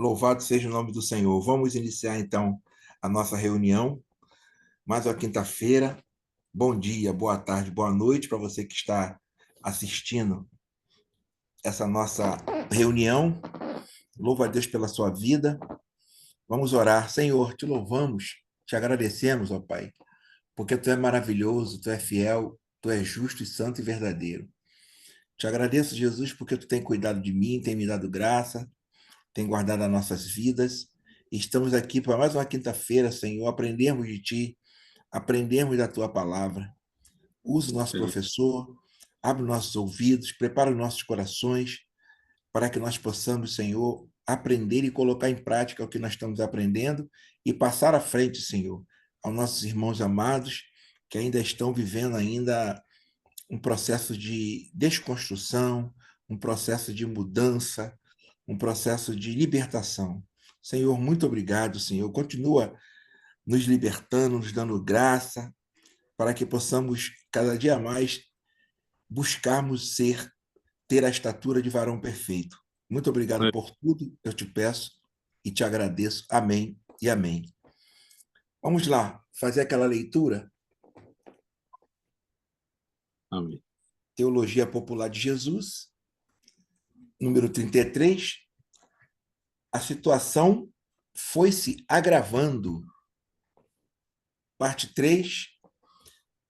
Louvado seja o nome do Senhor. Vamos iniciar então a nossa reunião. Mais uma quinta-feira. Bom dia, boa tarde, boa noite para você que está assistindo essa nossa reunião. Louvo a Deus pela sua vida. Vamos orar. Senhor, te louvamos, te agradecemos, ó Pai, porque tu é maravilhoso, tu é fiel, tu é justo e santo e verdadeiro. Te agradeço, Jesus, porque tu tem cuidado de mim, tem me dado graça, tem guardado as nossas vidas. Estamos aqui para mais uma quinta-feira, Senhor, aprendermos de Ti, aprendermos da Tua palavra. Use o nosso Sim. professor, abre os nossos ouvidos, prepara os nossos corações, para que nós possamos, Senhor, aprender e colocar em prática o que nós estamos aprendendo e passar à frente, Senhor, aos nossos irmãos amados que ainda estão vivendo ainda um processo de desconstrução, um processo de mudança, um processo de libertação. Senhor, muito obrigado, Senhor. Continua nos libertando, nos dando graça, para que possamos cada dia mais buscarmos ter a estatura de varão perfeito. Muito obrigado por tudo, eu te peço e te agradeço. Amém e amém. Vamos lá, fazer aquela leitura, Amém. Teologia Popular de Jesus, número 33. A situação foi se agravando. Parte 3.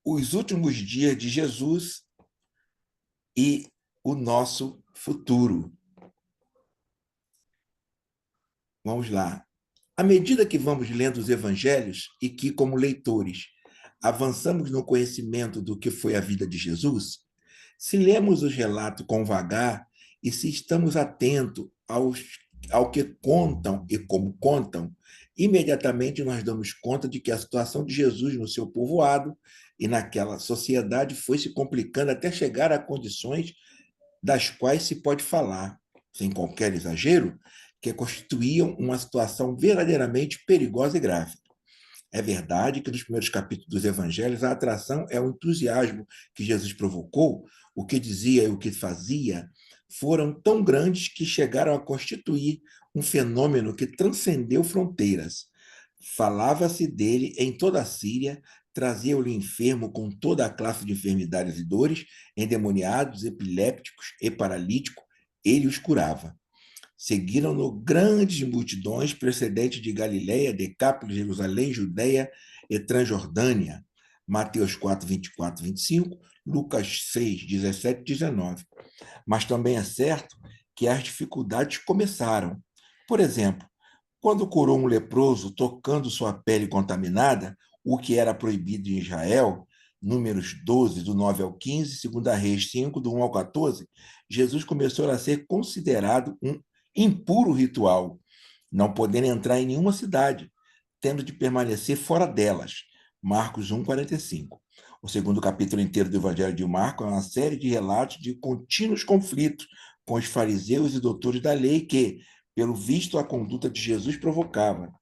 Os últimos dias de Jesus e o nosso futuro. Vamos lá. À medida que vamos lendo os evangelhos e que, como leitores, avançamos no conhecimento do que foi a vida de Jesus, se lemos os relatos com vagar e se estamos atentos ao que contam e como contam, imediatamente nós damos conta de que a situação de Jesus no seu povoado e naquela sociedade foi se complicando até chegar a condições das quais se pode falar, sem qualquer exagero, que constituíam uma situação verdadeiramente perigosa e grave. É verdade que nos primeiros capítulos dos evangelhos a atração é o entusiasmo que Jesus provocou, o que dizia e o que fazia, foram tão grandes que chegaram a constituir um fenômeno que transcendeu fronteiras. Falava-se dele em toda a Síria, trazia-o-lhe enfermo com toda a classe de enfermidades e dores, endemoniados, epilépticos e paralíticos, ele os curava. Seguiram-no grandes multidões precedentes de Galiléia, Decápolis, Jerusalém, Judéia e Transjordânia. Mateus 4, 24, 25, Lucas 6, 17 e 19. Mas também é certo que as dificuldades começaram. Por exemplo, quando curou um leproso tocando sua pele contaminada, o que era proibido em Israel, Números 12, do 9 ao 15, 2 Reis 5, do 1 ao 14, Jesus começou a ser considerado um impuro ritual, não podendo entrar em nenhuma cidade, tendo de permanecer fora delas. Marcos 1, 45. O segundo capítulo inteiro do Evangelho de Marcos é uma série de relatos de contínuos conflitos com os fariseus e doutores da lei que, pelo visto, a conduta de Jesus provocava,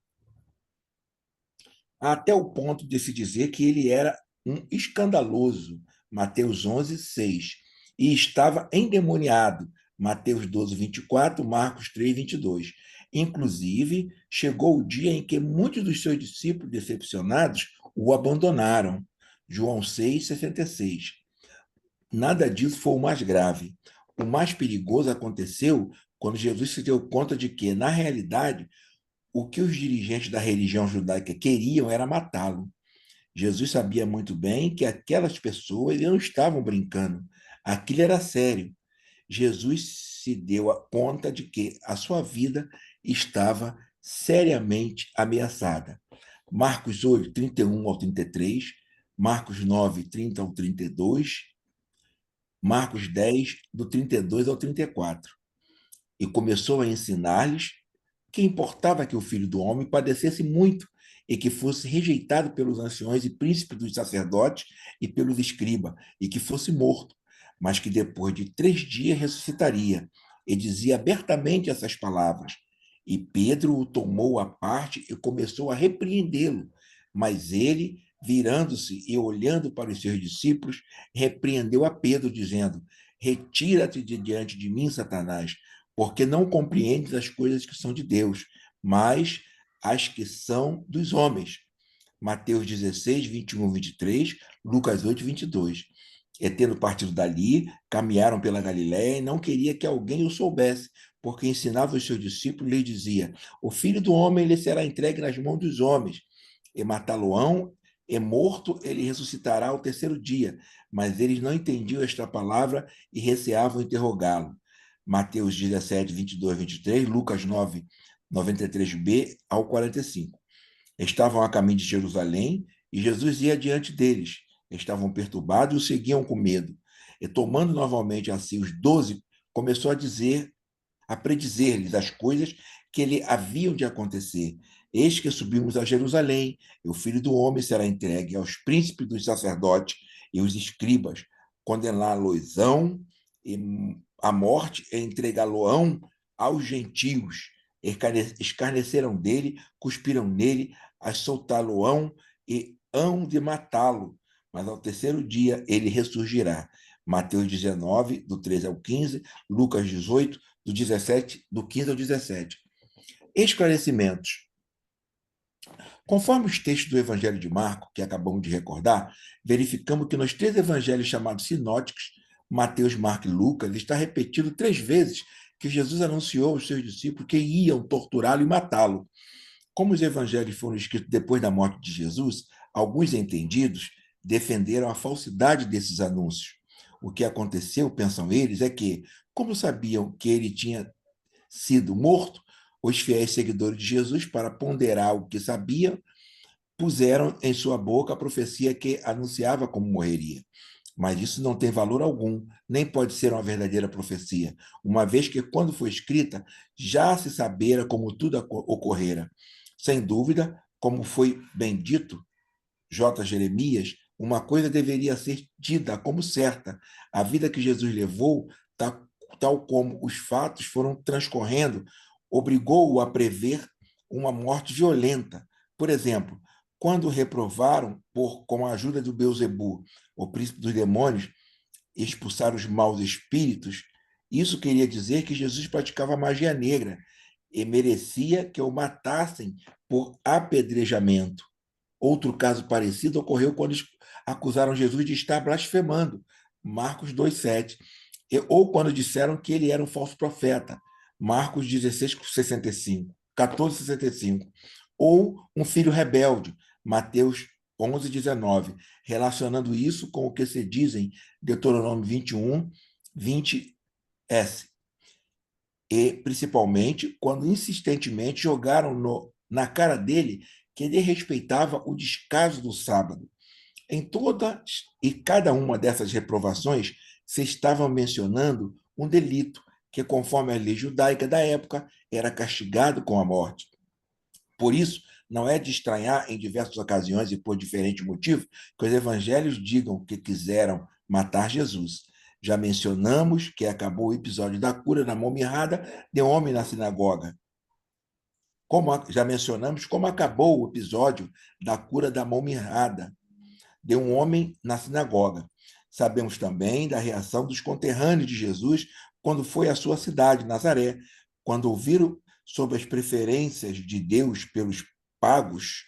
até o ponto de se dizer que ele era um escandaloso, Mateus 11, 6, e estava endemoniado, Mateus 12, 24, Marcos 3, 22. Inclusive, chegou o dia em que muitos dos seus discípulos decepcionados o abandonaram, João 6, 66. Nada disso foi o mais grave. O mais perigoso aconteceu quando Jesus se deu conta de que, na realidade, o que os dirigentes da religião judaica queriam era matá-lo. Jesus sabia muito bem que aquelas pessoas não estavam brincando. Aquilo era sério. Jesus se deu a conta de que a sua vida estava seriamente ameaçada. Marcos 8, 31 ao 33, Marcos 9, 30 ao 32, Marcos 10, do 32 ao 34. E começou a ensinar-lhes que importava que o filho do homem padecesse muito e que fosse rejeitado pelos anciões e príncipes dos sacerdotes e pelos escribas, e que fosse morto, mas que depois de 3 dias ressuscitaria. E dizia abertamente essas palavras. E Pedro o tomou à parte e começou a repreendê-lo. Mas ele, virando-se e olhando para os seus discípulos, repreendeu a Pedro, dizendo: Retira-te de diante de mim, Satanás, porque não compreendes as coisas que são de Deus, mas as que são dos homens. Mateus 16, 21, 23, Lucas 8, 22. E tendo partido dali, caminharam pela Galiléia e não queria que alguém o soubesse, porque ensinava os seus discípulos e lhe dizia: o filho do homem lhe será entregue nas mãos dos homens, e matá-lo-ão, e morto ele ressuscitará ao terceiro dia. Mas eles não entendiam esta palavra e receavam interrogá-lo. Mateus 17, 22, 23, Lucas 9, 93b ao 45. Estavam a caminho de Jerusalém e Jesus ia diante deles. Estavam perturbados e o seguiam com medo. E tomando novamente a si os 12, começou a predizer-lhes as coisas que lhe haviam de acontecer. Eis que subimos a Jerusalém, e o Filho do Homem será entregue aos príncipes dos sacerdotes e os escribas, condená-lo-ão à morte e entregá-lo-ão aos gentios. Escarneceram dele, cuspiram nele, soltá-lo-ão e hão de matá-lo. Mas ao terceiro dia ele ressurgirá. Mateus 19, do 13 ao 15, Lucas 18, do 15 ao 17. Esclarecimentos. Conforme os textos do Evangelho de Marcos, que acabamos de recordar, verificamos que nos 3 evangelhos chamados sinóticos, Mateus, Marcos e Lucas, está repetido 3 vezes que Jesus anunciou aos seus discípulos que iam torturá-lo e matá-lo. Como os evangelhos foram escritos depois da morte de Jesus, alguns entendidos defenderam a falsidade desses anúncios. O que aconteceu, pensam eles, é que, como sabiam que ele tinha sido morto, os fiéis seguidores de Jesus, para ponderar o que sabiam, puseram em sua boca a profecia que anunciava como morreria. Mas isso não tem valor algum, nem pode ser uma verdadeira profecia, uma vez que, quando foi escrita, já se sabera como tudo ocorrera. Sem dúvida, como foi bem dito, J. Jeremias, uma coisa deveria ser dita como certa: a vida que Jesus levou, tal como os fatos foram transcorrendo, obrigou-o a prever uma morte violenta. Por exemplo, quando reprovaram, com a ajuda do Beelzebul, o príncipe dos demônios, expulsar os maus espíritos, isso queria dizer que Jesus praticava magia negra e merecia que o matassem por apedrejamento. Outro caso parecido ocorreu quando acusaram Jesus de estar blasfemando, Marcos 2,7, ou quando disseram que ele era um falso profeta, Marcos 16,65, 14,65, ou um filho rebelde, Mateus 11,19, relacionando isso com o que se diz em Deuteronômio 21, 20s. E, principalmente, quando insistentemente jogaram na cara dele que ele respeitava o descaso do sábado. Em todas e cada uma dessas reprovações, se estavam mencionando um delito que, conforme a lei judaica da época, era castigado com a morte. Por isso, não é de estranhar, em diversas ocasiões e por diferentes motivos, que os evangelhos digam que quiseram matar Jesus. Já mencionamos que acabou o episódio da cura da mão mirrada de um homem na sinagoga. Já mencionamos como acabou o episódio da cura da mão mirrada de um homem na sinagoga. Sabemos também da reação dos conterrâneos de Jesus quando foi à sua cidade, Nazaré, quando ouviram sobre as preferências de Deus pelos pagos.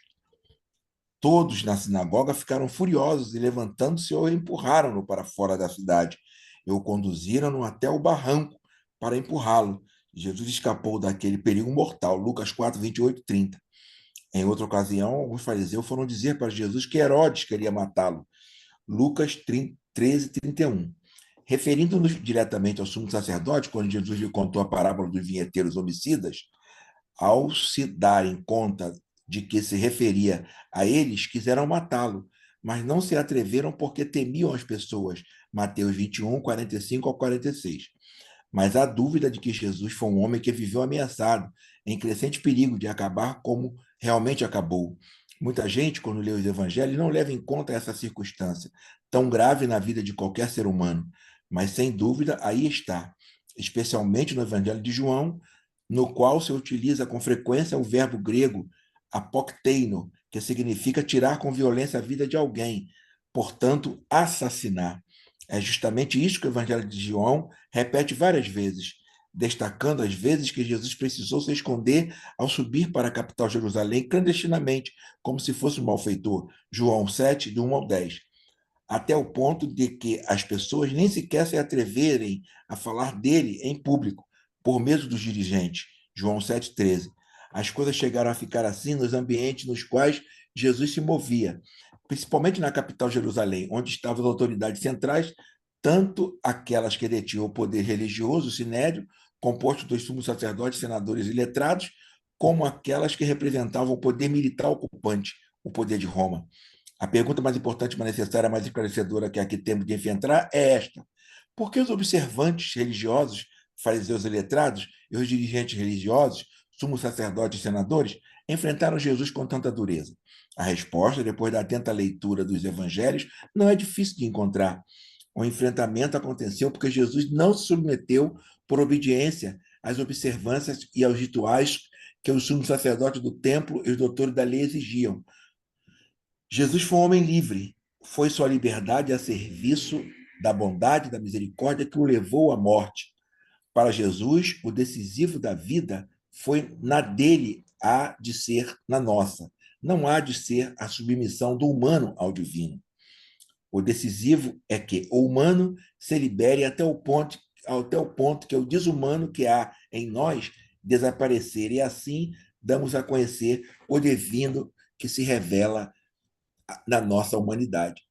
Todos na sinagoga ficaram furiosos e, levantando-se, o empurraram-no para fora da cidade e o conduziram-no até o barranco para empurrá-lo. Jesus escapou daquele perigo mortal. Lucas 4, 28, 30. Em outra ocasião, alguns fariseus foram dizer para Jesus que Herodes queria matá-lo. Lucas 13, 31. Referindo-nos diretamente ao sumo sacerdote, quando Jesus lhe contou a parábola dos vinheteiros homicidas, ao se darem conta de que se referia a eles, quiseram matá-lo, mas não se atreveram porque temiam as pessoas. Mateus 21, 45 ao 46. Mas há dúvida de que Jesus foi um homem que viveu ameaçado, em crescente perigo de acabar como realmente acabou. Muita gente, quando lê os evangelhos, não leva em conta essa circunstância, tão grave na vida de qualquer ser humano. Mas, sem dúvida, aí está, especialmente no evangelho de João, no qual se utiliza com frequência o verbo grego apokteino, que significa tirar com violência a vida de alguém, portanto, assassinar. É justamente isso que o Evangelho de João repete várias vezes. destacando as vezes que Jesus precisou se esconder ao subir para a capital Jerusalém clandestinamente, como se fosse um malfeitor. João 7, do 1 ao 10. Até o ponto de que as pessoas nem sequer se atreverem a falar dele em público, por medo dos dirigentes. João 7,13. As coisas chegaram a ficar assim nos ambientes nos quais Jesus se movia, principalmente na capital Jerusalém, onde estavam as autoridades centrais, tanto aquelas que detinham o poder religioso, o sinédrio, composto dos sumos sacerdotes, senadores e letrados, como aquelas que representavam o poder militar ocupante, o poder de Roma. A pergunta mais importante, mais necessária, mais esclarecedora que aqui temos de enfrentar é esta: por que os observantes religiosos, fariseus e letrados, e os dirigentes religiosos, sumos sacerdotes e senadores, enfrentaram Jesus com tanta dureza? A resposta, depois da atenta leitura dos evangelhos, não é difícil de encontrar. O enfrentamento aconteceu porque Jesus não se submeteu por obediência às observâncias e aos rituais que os sumos sacerdotes do templo e os doutores da lei exigiam. Jesus foi um homem livre. Foi sua liberdade a serviço da bondade e da misericórdia que o levou à morte. Para Jesus, o decisivo da vida foi na dele há de ser na nossa. Não há de ser a submissão do humano ao divino. O decisivo é que o humano se libere até o ponto que o desumano que há em nós desaparecer. E assim damos a conhecer o divino que se revela na nossa humanidade.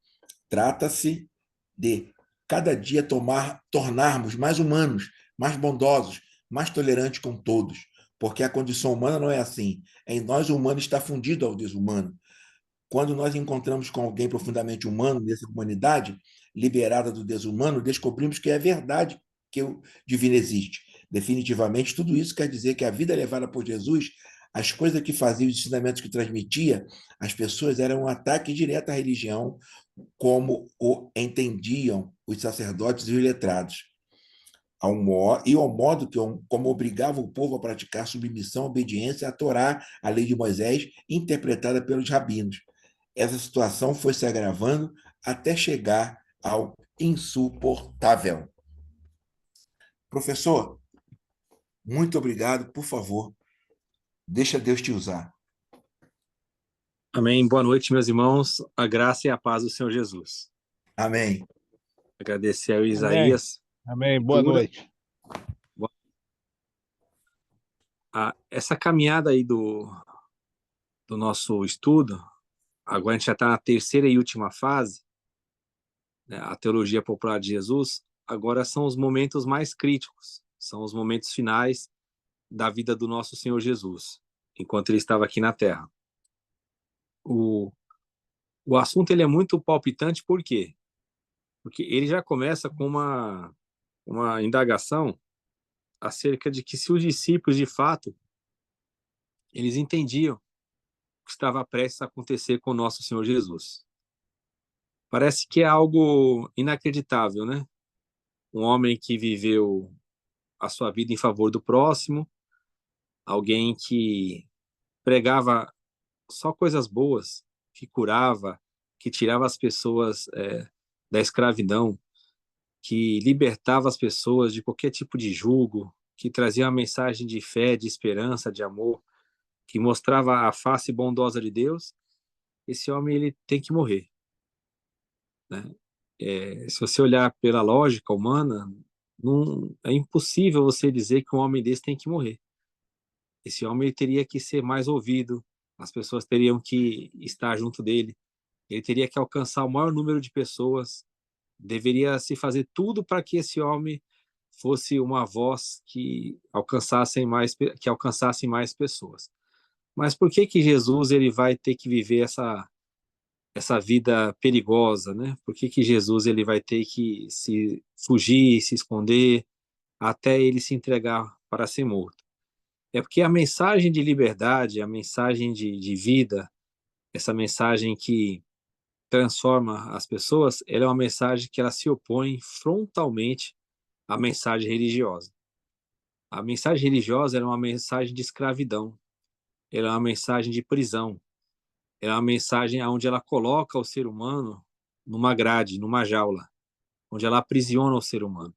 Trata-se de cada dia tornarmos mais humanos, mais bondosos, mais tolerantes com todos, porque a condição humana não é assim. Em nós, o humano está fundido ao desumano. Quando nós encontramos com alguém profundamente humano nessa humanidade, liberada do desumano, descobrimos que é verdade que o divino existe. Definitivamente, tudo isso quer dizer que a vida levada por Jesus, as coisas que fazia, os ensinamentos que transmitia, as pessoas eram um ataque direto à religião, como o entendiam os sacerdotes e os letrados, e ao modo como obrigava o povo a praticar submissão, obediência à Torá, a lei de Moisés, interpretada pelos rabinos. Essa situação foi se agravando até chegar ao insuportável. Professor, muito obrigado. Por favor, deixa Deus te usar. Amém. Boa noite, meus irmãos. A graça e a paz do Senhor Jesus. Amém. Agradecer ao Amém. Isaías. Amém. Boa noite. Essa caminhada aí do nosso estudo, agora a gente já está na terceira e última fase, né, a teologia popular de Jesus. Agora são os momentos mais críticos, são os momentos finais da vida do nosso Senhor Jesus, enquanto ele estava aqui na Terra. O assunto ele é muito palpitante, por quê? Porque ele já começa com uma indagação acerca de que se os discípulos, de fato, eles entendiam o que estava prestes a acontecer com o nosso Senhor Jesus. Parece que é algo inacreditável, né? Um homem que viveu a sua vida em favor do próximo, alguém que pregava só coisas boas, que curava, que tirava as pessoas da escravidão, que libertava as pessoas de qualquer tipo de jugo, que trazia uma mensagem de fé, de esperança, de amor, que mostrava a face bondosa de Deus. Esse homem ele tem que morrer, né? Se você olhar pela lógica humana, não, é impossível você dizer que um homem desse tem que morrer. Esse homem teria que ser mais ouvido, as pessoas teriam que estar junto dele, ele teria que alcançar o maior número de pessoas, deveria se fazer tudo para que esse homem fosse uma voz que alcançasse mais pessoas. Mas por que que Jesus ele vai ter que viver essa vida perigosa, né? Por que que Jesus ele vai ter que se fugir, se esconder até ele se entregar para ser morto? É porque a mensagem de liberdade, a mensagem de vida, essa mensagem que transforma as pessoas, ela é uma mensagem que ela se opõe frontalmente à mensagem religiosa. A mensagem religiosa é uma mensagem de escravidão, ela é uma mensagem de prisão, ela é uma mensagem onde ela coloca o ser humano numa grade, numa jaula, onde ela aprisiona o ser humano.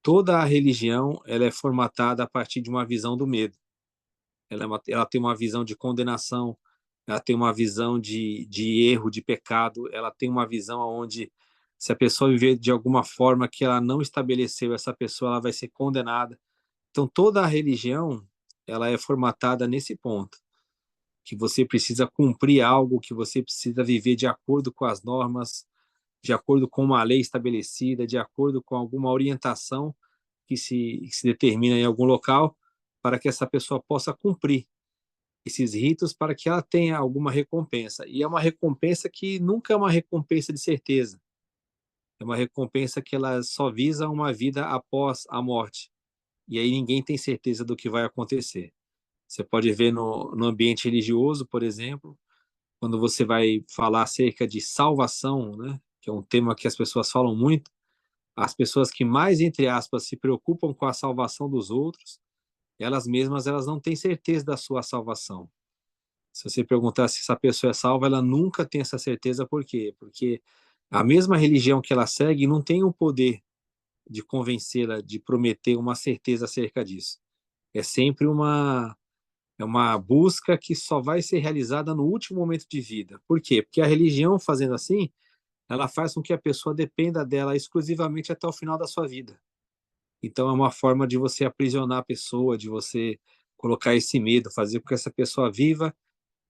toda a religião ela é formatada a partir de uma visão do medo. Ela tem uma visão de condenação, ela tem uma visão de erro, de pecado, ela tem uma visão onde, se a pessoa viver de alguma forma que ela não estabeleceu, essa pessoa ela vai ser condenada. Então, toda a religião ela é formatada nesse ponto, que você precisa cumprir algo, que você precisa viver de acordo com as normas, de acordo com uma lei estabelecida, de acordo com alguma orientação que se determina em algum local, para que essa pessoa possa cumprir esses ritos para que ela tenha alguma recompensa. E é uma recompensa que nunca é uma recompensa de certeza. É uma recompensa que ela só visa uma vida após a morte. E aí ninguém tem certeza do que vai acontecer. Você pode ver no ambiente religioso, por exemplo, quando você vai falar acerca de salvação, né, que é um tema que as pessoas falam muito, as pessoas que mais, entre aspas, se preocupam com a salvação dos outros, elas mesmas elas não têm certeza da sua salvação. Se você perguntar se essa pessoa é salva, ela nunca tem essa certeza. Por quê? Porque a mesma religião que ela segue não tem o poder de convencê-la, de prometer uma certeza acerca disso. É sempre uma busca que só vai ser realizada no último momento de vida. Por quê? Porque a religião, fazendo assim, ela faz com que a pessoa dependa dela exclusivamente até o final da sua vida. Então, é uma forma de você aprisionar a pessoa, de você colocar esse medo, fazer com que essa pessoa viva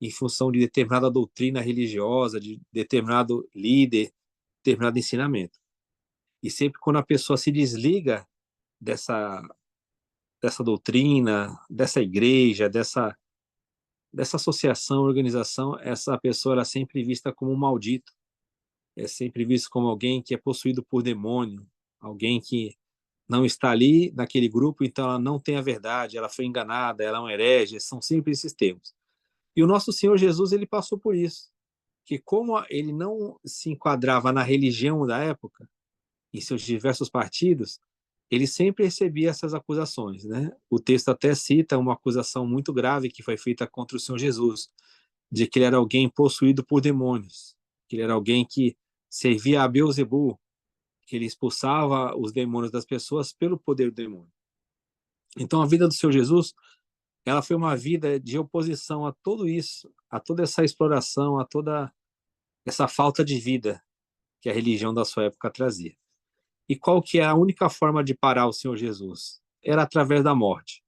em função de determinada doutrina religiosa, de determinado líder, determinado ensinamento. E sempre quando a pessoa se desliga dessa, dessa doutrina, dessa igreja, dessa associação, organização, essa pessoa era sempre vista como um maldito, é sempre visto como alguém que é possuído por demônio, alguém que não está ali naquele grupo, então ela não tem a verdade, ela foi enganada, ela é um herege, são sempre esses termos. E o nosso Senhor Jesus, ele passou por isso, que como ele não se enquadrava na religião da época, em seus diversos partidos, ele sempre recebia essas acusações, né? O texto até cita uma acusação muito grave que foi feita contra o Senhor Jesus, de que ele era alguém possuído por demônios, que ele era alguém que servia a Beelzebul, que ele expulsava os demônios das pessoas pelo poder do demônio. Então a vida do Senhor Jesus, ela foi uma vida de oposição a tudo isso, a toda essa exploração, a toda essa falta de vida que a religião da sua época trazia. E qual que é a única forma de parar o Senhor Jesus? Era através da morte.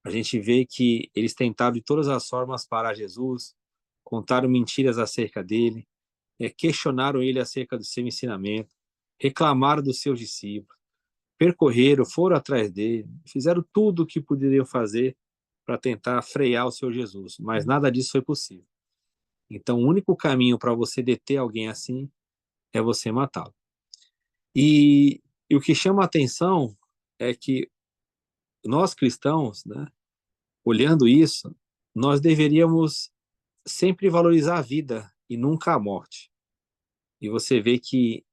A gente vê que eles tentaram de todas as formas parar Jesus, contaram mentiras acerca dele, questionaram ele acerca do seu ensinamento, reclamaram dos seus discípulos, percorreram, foram atrás dele, fizeram tudo o que poderiam fazer para tentar frear o Senhor Jesus, mas nada disso foi possível. Então, o único caminho para você deter alguém assim é você matá-lo. E o que chama a atenção é que nós cristãos, né, olhando isso, nós deveríamos sempre valorizar a vida e nunca a morte. E você vê que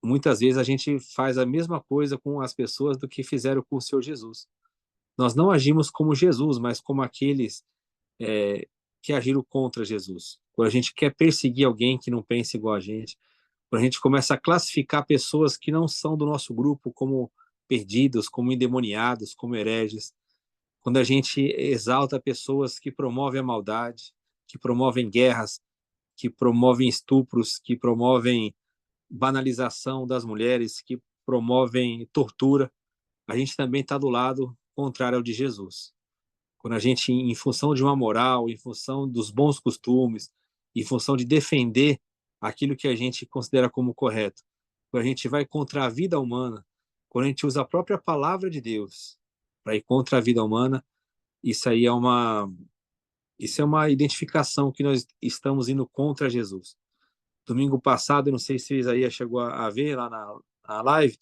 muitas vezes a gente faz a mesma coisa com as pessoas do que fizeram com o Senhor Jesus. Nós não agimos como Jesus, mas como aqueles que agiram contra Jesus. Quando a gente quer perseguir alguém que não pensa igual a gente, quando a gente começa a classificar pessoas que não são do nosso grupo como perdidos, como endemoniados, como hereges, quando a gente exalta pessoas que promovem a maldade, que promovem guerras, que promovem estupros, que promovem banalização das mulheres, que promovem tortura, a gente também está do lado contrário ao de Jesus. Quando a gente, em função de uma moral, em função dos bons costumes, em função de defender aquilo que a gente considera como correto, quando a gente vai contra a vida humana, quando a gente usa a própria palavra de Deus para ir contra a vida humana, isso aí isso é uma identificação que nós estamos indo contra Jesus. Domingo passado, eu não sei se Isaías chegou a ver lá na live,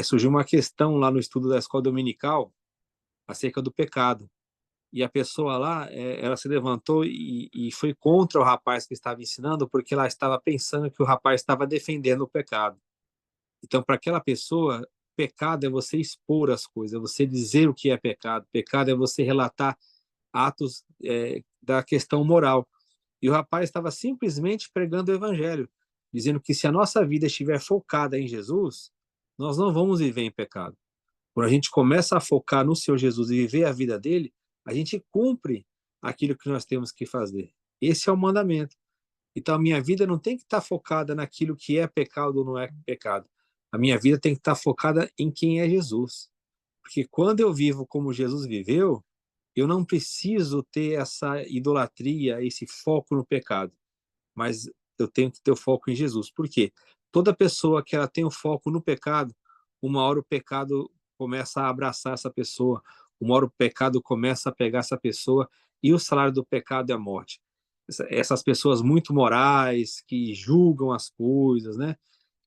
surgiu uma questão lá no estudo da escola dominical acerca do pecado. E a pessoa lá, ela se levantou e foi contra o rapaz que estava ensinando, porque ela estava pensando que o rapaz estava defendendo o pecado. Então, para aquela pessoa, pecado é você expor as coisas, é você dizer o que é pecado. Pecado é você relatar atos da questão moral. E o rapaz estava simplesmente pregando o evangelho, dizendo que se a nossa vida estiver focada em Jesus, nós não vamos viver em pecado. Quando a gente começa a focar no Senhor Jesus e viver a vida dele, a gente cumpre aquilo que nós temos que fazer. Esse é o mandamento. Então, a minha vida não tem que estar focada naquilo que é pecado ou não é pecado. A minha vida tem que estar focada em quem é Jesus. Porque quando eu vivo como Jesus viveu, eu não preciso ter essa idolatria, esse foco no pecado, mas eu tenho que ter o foco em Jesus. Por quê? Toda pessoa que ela tem o foco no pecado, uma hora o pecado começa a abraçar essa pessoa, uma hora o pecado começa a pegar essa pessoa, e o salário do pecado é a morte. Essas pessoas muito morais, que julgam as coisas, né?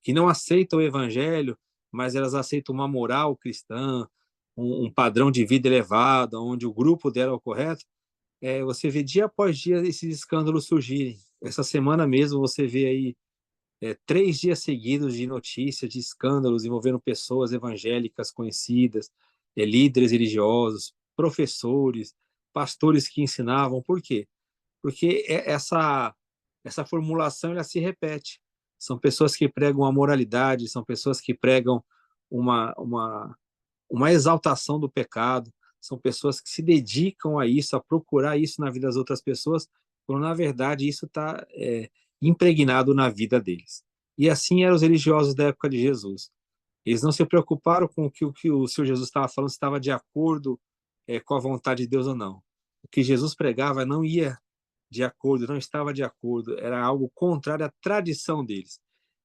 Que não aceitam o evangelho, mas elas aceitam uma moral cristã, um padrão de vida elevado, onde o grupo dela é o correto. Você vê dia após dia esses escândalos surgirem. Essa semana mesmo você vê aí 3 dias seguidos de notícias, de escândalos envolvendo pessoas evangélicas conhecidas, líderes religiosos, professores, pastores que ensinavam. Por quê? Porque essa formulação ela se repete. São pessoas que pregam a moralidade, são pessoas que pregam uma, uma, uma exaltação do pecado, são pessoas que se dedicam a isso, a procurar isso na vida das outras pessoas, quando na verdade isso está impregnado na vida deles. E assim eram os religiosos da época de Jesus. Eles não se preocuparam com o que o Senhor Jesus estava falando, se estava de acordo com a vontade de Deus ou não. O que Jesus pregava não ia de acordo, não estava de acordo, era algo contrário à tradição deles.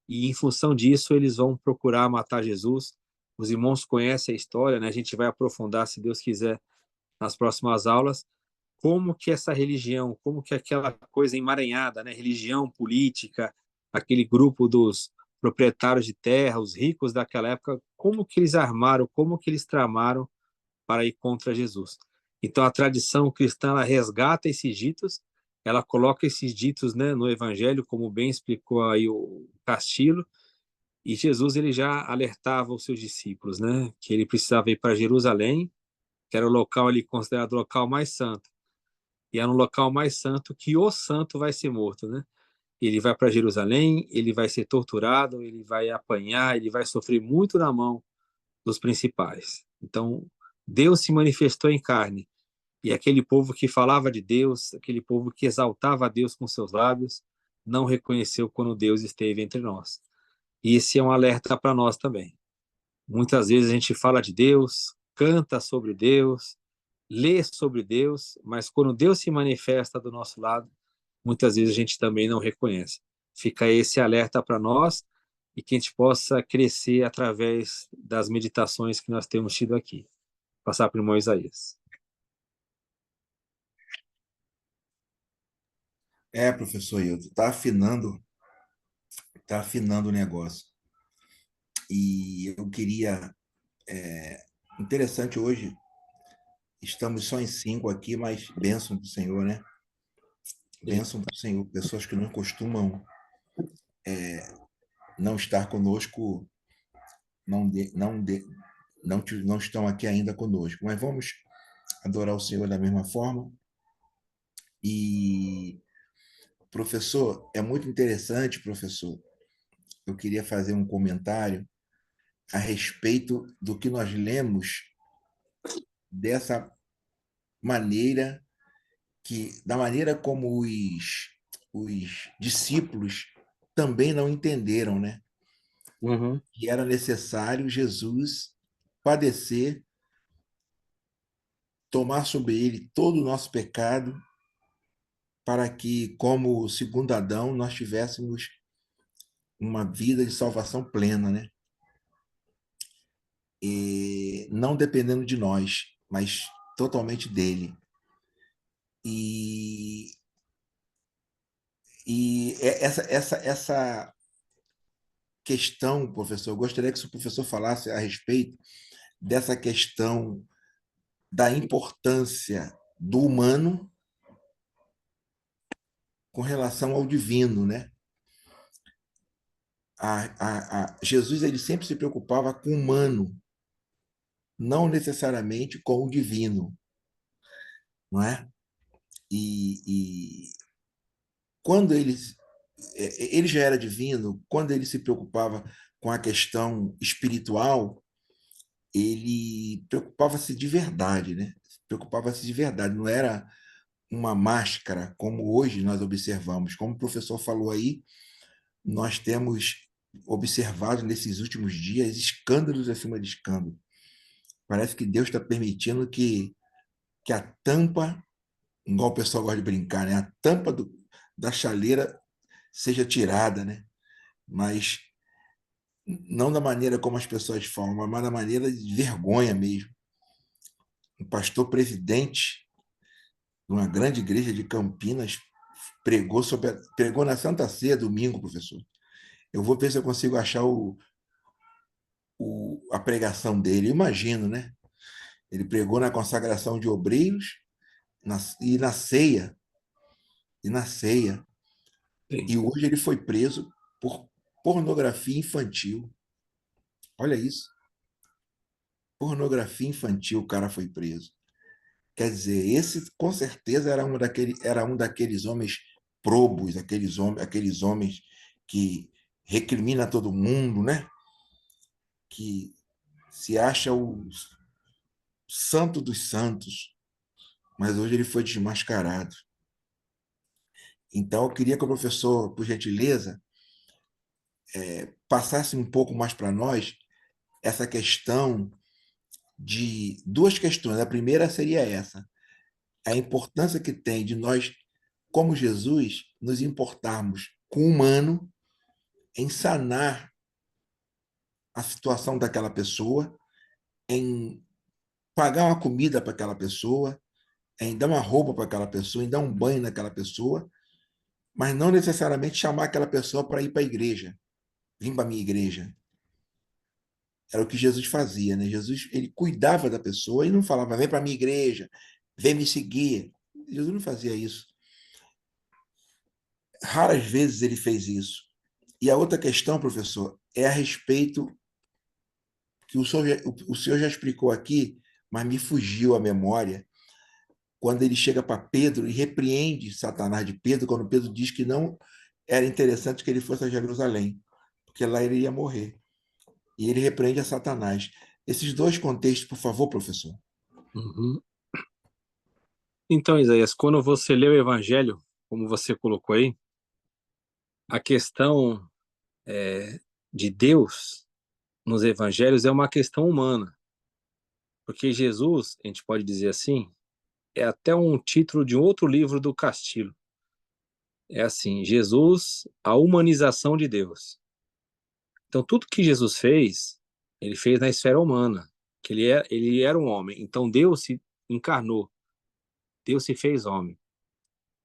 E em função disso, eles vão procurar matar Jesus. Os irmãos conhecem a história, né? A gente vai aprofundar, se Deus quiser, nas próximas aulas, como que essa religião, como que aquela coisa emaranhada, né? Religião, política, aquele grupo dos proprietários de terra, os ricos daquela época, como que eles armaram, como que eles tramaram para ir contra Jesus. Então a tradição cristã ela resgata esses ditos, ela coloca esses ditos, né, no Evangelho, como bem explicou aí o Castilho, e Jesus ele já alertava os seus discípulos, né, que ele precisava ir para Jerusalém, que era o local ali considerado o local mais santo, e é no local mais santo que o santo vai ser morto, né? Ele vai para Jerusalém, ele vai ser torturado, ele vai apanhar, ele vai sofrer muito na mão dos principais. Então, Deus se manifestou em carne. E aquele povo que falava de Deus, aquele povo que exaltava a Deus com seus lábios, não reconheceu quando Deus esteve entre nós. E esse é um alerta para nós também. Muitas vezes a gente fala de Deus, canta sobre Deus, lê sobre Deus, mas quando Deus se manifesta do nosso lado, muitas vezes a gente também não reconhece. Fica esse alerta para nós e que a gente possa crescer através das meditações que nós temos tido aqui. Passar para o irmão Isaías. Professor Hildo, tá afinando o negócio. E eu queria, interessante hoje, estamos só em 5 aqui, mas bênção do Senhor, né? Sim. Bênção do Senhor, pessoas que não costumam não estar conosco, não, de, não, de, não, não estão aqui ainda conosco. Mas vamos adorar o Senhor da mesma forma. E, professor, é muito interessante, professor. Eu queria fazer um comentário a respeito do que nós lemos dessa maneira da maneira como os discípulos também não entenderam, né? Uhum. Que era necessário Jesus padecer, tomar sobre ele todo o nosso pecado, para que, como segundo Adão, nós tivéssemos uma vida de salvação plena, né? E não dependendo de nós, mas totalmente dele. E, essa questão, professor, eu gostaria que o professor falasse a respeito dessa questão da importância do humano com relação ao divino, né? Jesus ele sempre se preocupava com o humano, não necessariamente com o divino, não é? E quando ele já era divino, quando ele se preocupava com a questão espiritual, ele preocupava-se de verdade, né? Preocupava-se de verdade, não era uma máscara como hoje nós observamos. Como o professor falou aí, nós temos observado nesses últimos dias escândalos acima de escândalo. Parece que Deus está permitindo que a tampa, igual o pessoal gosta de brincar, né? A tampa da chaleira seja tirada, né? Mas não da maneira como as pessoas falam, mas da maneira de vergonha mesmo. Um pastor presidente de uma grande igreja de Campinas pregou na Santa Ceia domingo, professor. Eu vou ver se eu consigo achar a pregação dele. Eu imagino, né? Ele pregou na consagração de obreiros e na ceia. E na ceia. Sim. E hoje ele foi preso por pornografia infantil. Olha isso. Pornografia infantil, o cara foi preso. Quer dizer, esse com certeza era um daqueles homens probos, aqueles homens que recrimina todo mundo, né? Que se acha o santo dos santos, mas hoje ele foi desmascarado. Então, eu queria que o professor, por gentileza, passasse um pouco mais para nós essa questão de duas questões. A primeira seria essa: a importância que tem de nós, como Jesus, nos importarmos com o humano, em sanar a situação daquela pessoa, em pagar uma comida para aquela pessoa, em dar uma roupa para aquela pessoa, em dar um banho naquela pessoa, mas não necessariamente chamar aquela pessoa para ir para a igreja, vir para a minha igreja. Era o que Jesus fazia, né? Jesus, ele cuidava da pessoa e não falava, vem para a minha igreja, vem me seguir. Jesus não fazia isso. Raras vezes ele fez isso. E a outra questão, professor, é a respeito que o senhor já explicou aqui, mas me fugiu a memória, quando ele chega para Pedro e repreende Satanás de Pedro, quando Pedro diz que não era interessante que ele fosse a Jerusalém, porque lá ele ia morrer. E ele repreende a Satanás. Esses dois contextos, por favor, professor. Uhum. Então, Isaías, quando você lê o Evangelho, como você colocou aí, a questão de Deus nos Evangelhos é uma questão humana, porque Jesus, a gente pode dizer assim, é até um título de um outro livro do Castilho. É assim, Jesus, a humanização de Deus. Então, tudo que Jesus fez, ele fez na esfera humana, que ele era um homem. Então, Deus se encarnou, Deus se fez homem.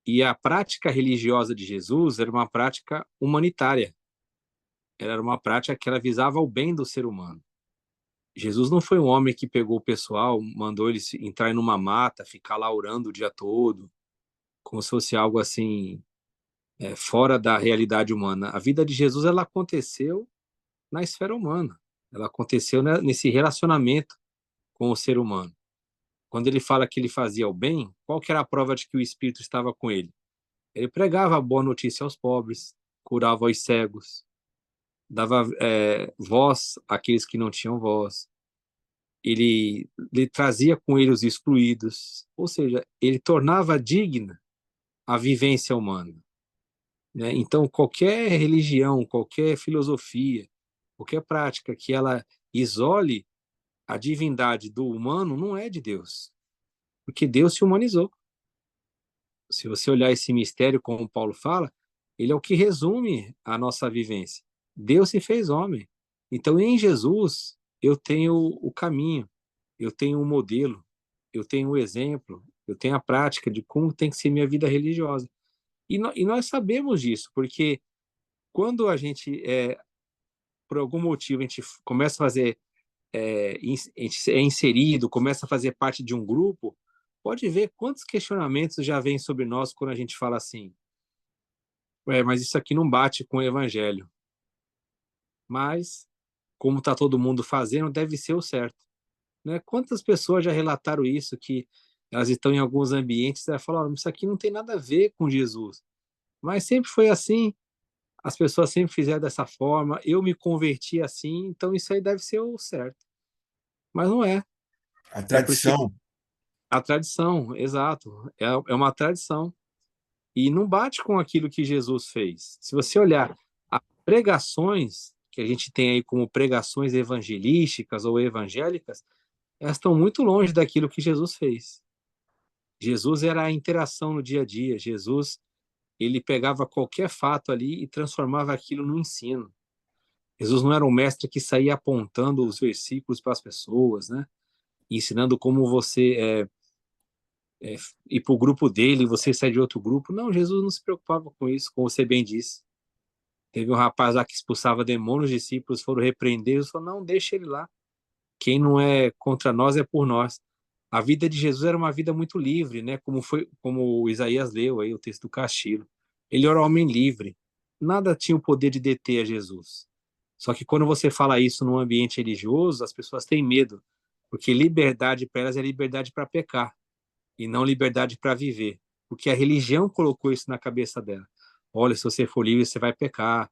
E a prática religiosa de Jesus era uma prática humanitária. Ela era uma prática que ela visava o bem do ser humano. Jesus não foi um homem que pegou o pessoal, mandou eles entrar numa mata, ficar lá orando o dia todo, como se fosse algo assim, fora da realidade humana. A vida de Jesus, ela aconteceu na esfera humana. Ela aconteceu, né, nesse relacionamento com o ser humano. Quando ele fala que ele fazia o bem, qual que era a prova de que o Espírito estava com ele? Ele pregava a boa notícia aos pobres, curava os cegos, dava voz àqueles que não tinham voz. Ele trazia com ele os excluídos, ou seja, ele tornava digna a vivência humana, né? Então, qualquer religião, qualquer filosofia, qualquer prática que ela isole a divindade do humano não é de Deus, porque Deus se humanizou. Se você olhar esse mistério, como Paulo fala, ele é o que resume a nossa vivência. Deus se fez homem. Então, em Jesus, eu tenho o caminho, eu tenho o modelo, eu tenho o exemplo, eu tenho a prática de como tem que ser minha vida religiosa. E nós sabemos disso, porque quando a gente, por algum motivo, a gente começa a fazer, a gente é inserido, começa a fazer parte de um grupo, pode ver quantos questionamentos já vêm sobre nós quando a gente fala assim, mas isso aqui não bate com o evangelho. Mas, como está todo mundo fazendo, deve ser o certo. Né? Quantas pessoas já relataram isso, que elas estão em alguns ambientes e falam, isso aqui não tem nada a ver com Jesus. Mas sempre foi assim, as pessoas sempre fizeram dessa forma, eu me converti assim, então isso aí deve ser o certo. Mas não é. A É porque tradição. a tradição, exato, é uma tradição. E não bate com aquilo que Jesus fez. Se você olhar as pregações que a gente tem aí como pregações evangelísticas ou evangélicas, elas estão muito longe daquilo que Jesus fez. Jesus era a interação no dia a dia. Jesus, ele pegava qualquer fato ali e transformava aquilo no ensino. Jesus não era um mestre que saía apontando os versículos para as pessoas, né? Ensinando como você ir para o grupo dele, você sai de outro grupo. Não, Jesus não se preocupava com isso, como você bem disse. Teve um rapaz lá que expulsava demônios, os discípulos foram repreender, ele falou, não, deixa ele lá. Quem não é contra nós é por nós. A vida de Jesus era uma vida muito livre, né? Como o Isaías leu aí, o texto do Castilho. Ele era um homem livre. Nada tinha o poder de deter a Jesus. Só que quando você fala isso num ambiente religioso, as pessoas têm medo, porque liberdade para elas é liberdade para pecar e não liberdade para viver, porque a religião colocou isso na cabeça dela. Olha, se você for livre, você vai pecar.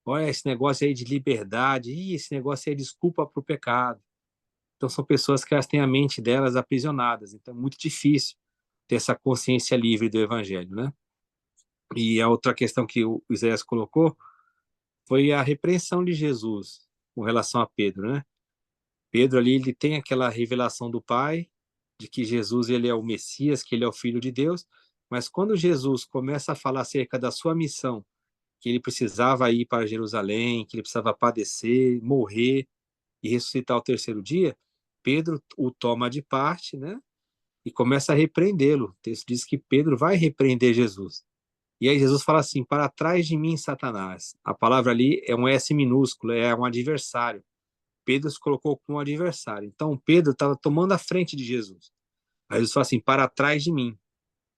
Olha, esse negócio aí de liberdade, esse negócio aí é desculpa para o pecado. Então, são pessoas que elas têm a mente delas aprisionadas. Então, é muito difícil ter essa consciência livre do evangelho, né? E a outra questão que o Isaías colocou foi a repreensão de Jesus com relação a Pedro, né? Pedro ali, ele tem aquela revelação do Pai, de que Jesus ele é o Messias, que ele é o Filho de Deus, mas quando Jesus começa a falar acerca da sua missão, que ele precisava ir para Jerusalém, que ele precisava padecer, morrer e ressuscitar ao terceiro dia, Pedro o toma de parte, né? E começa a repreendê-lo. O texto diz que Pedro vai repreender Jesus. E aí Jesus fala assim: para trás de mim, Satanás. A palavra ali é um S minúsculo, é um adversário. Pedro se colocou como adversário. Então Pedro estava tomando a frente de Jesus. Aí Jesus fala assim: para trás de mim.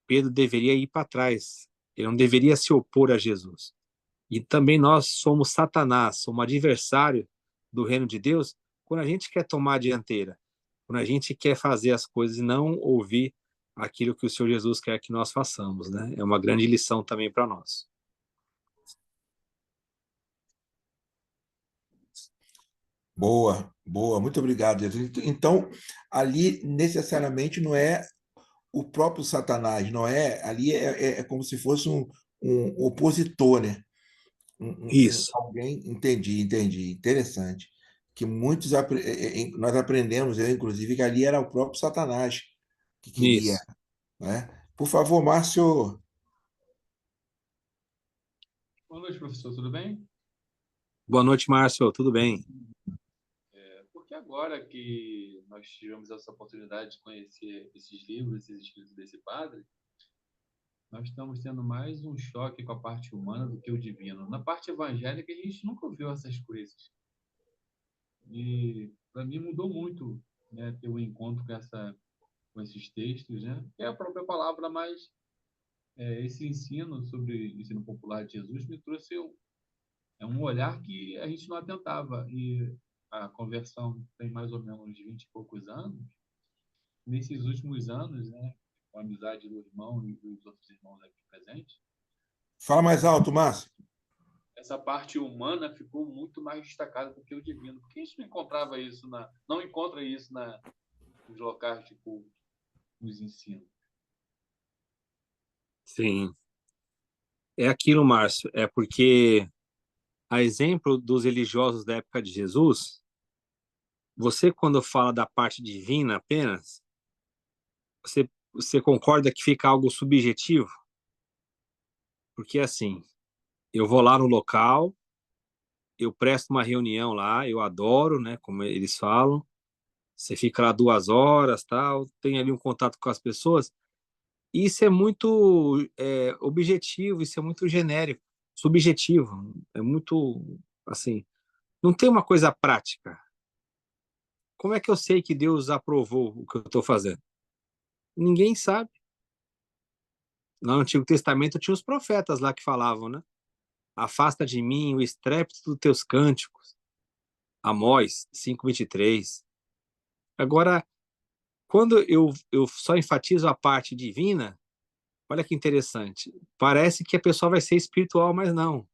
Pedro deveria ir para trás. Ele não deveria se opor a Jesus. E também nós somos Satanás, somos adversário do reino de Deus quando a gente quer tomar a dianteira, quando a gente quer fazer as coisas e não ouvir aquilo que o Senhor Jesus quer que nós façamos, né? É uma grande lição também para nós. Boa, boa, muito obrigado, Jesus. Então, ali necessariamente não é o próprio Satanás, não é? Ali é como se fosse um opositor, né? Isso, Alguém, entendi, interessante. Que muitos nós aprendemos, eu inclusive, que ali era o próprio Satanás que queria, isso. né? Por favor, Márcio. Boa noite, professor, tudo bem? Boa noite, Márcio, tudo bem? Porque agora que nós tivemos essa oportunidade de conhecer esses livros, esses escritos desse padre, nós estamos tendo mais um choque com a parte humana do que o divino. Na parte evangélica, a gente nunca ouviu essas coisas. E para mim mudou muito, né, ter um encontro com esses textos, né? É a própria palavra, mas esse ensino sobre o ensino popular de Jesus me trouxe um olhar que a gente não atentava. E a conversão tem mais ou menos 20 e poucos anos. Nesses últimos anos, né, com a amizade do irmão e dos outros irmãos aqui presentes, Fala mais alto, Márcio. essa parte humana ficou muito mais destacada do que o divino. Porque a gente não encontrava isso não encontra isso nos locais de culto, nos ensinos. Sim. É aquilo, Márcio, é porque, a exemplo dos religiosos da época de Jesus, você, quando fala da parte divina apenas, você concorda que fica algo subjetivo? Porque, assim, eu vou lá no local, eu presto uma reunião lá, eu adoro, né, como eles falam, você fica lá 2 horas, tal, tem ali um contato com as pessoas, e isso é muito objetivo, isso é muito genérico, subjetivo, é muito, assim, não tem uma coisa prática. Como é que eu sei que Deus aprovou o que eu estou fazendo? Ninguém sabe. No Antigo Testamento tinha os profetas lá que falavam, né? Afasta de mim o estrépito dos teus cânticos. Amós 5:23. Agora, quando eu só enfatizo a parte divina, olha que interessante. Parece que a pessoa vai ser espiritual, mas não.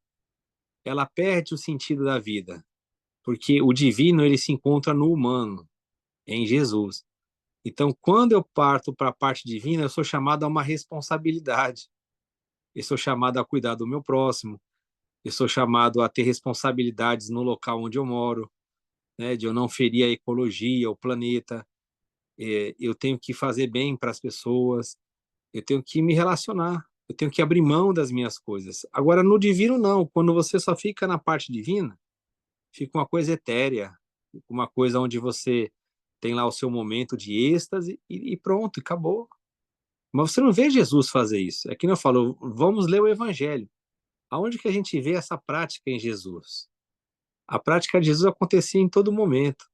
Ela perde o sentido da vida, porque o divino ele se encontra no humano. em Jesus. Então, quando eu parto para a parte divina, eu sou chamado a uma responsabilidade. Eu sou chamado a cuidar do meu próximo. Eu sou chamado a ter responsabilidades no local onde eu moro, né, de eu não ferir a ecologia, o planeta. Eu tenho que fazer bem para as pessoas. Eu tenho que me relacionar. Eu tenho que abrir mão das minhas coisas. Agora, no divino, não. Quando você só fica na parte divina, fica uma coisa etérea, uma coisa onde você tem lá o seu momento de êxtase e pronto, acabou. Mas você não vê Jesus fazer isso. É que eu falo, vamos ler o Evangelho. Aonde que a gente vê essa prática em Jesus? A prática de Jesus acontecia em todo momento.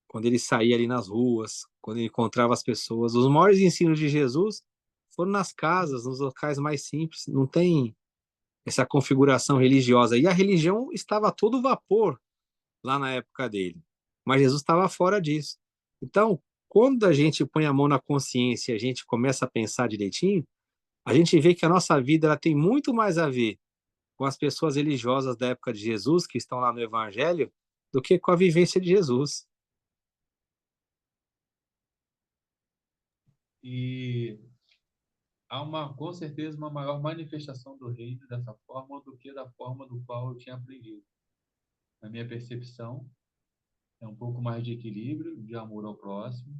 Quando ele saía ali nas ruas, quando ele encontrava as pessoas. Os maiores ensinos de Jesus foram nas casas, nos locais mais simples. Não tem essa configuração religiosa. E a religião estava a todo vapor lá na época dele. Mas Jesus estava fora disso. Então, quando a gente põe a mão na consciência e a gente começa a pensar direitinho, a gente vê que a nossa vida ela tem muito mais a ver com as pessoas religiosas da época de Jesus, que estão lá no Evangelho, do que com a vivência de Jesus. E há com certeza, uma maior manifestação do reino dessa forma do que da forma do qual eu tinha aprendido. Na minha percepção, é um pouco mais de equilíbrio, de amor ao próximo,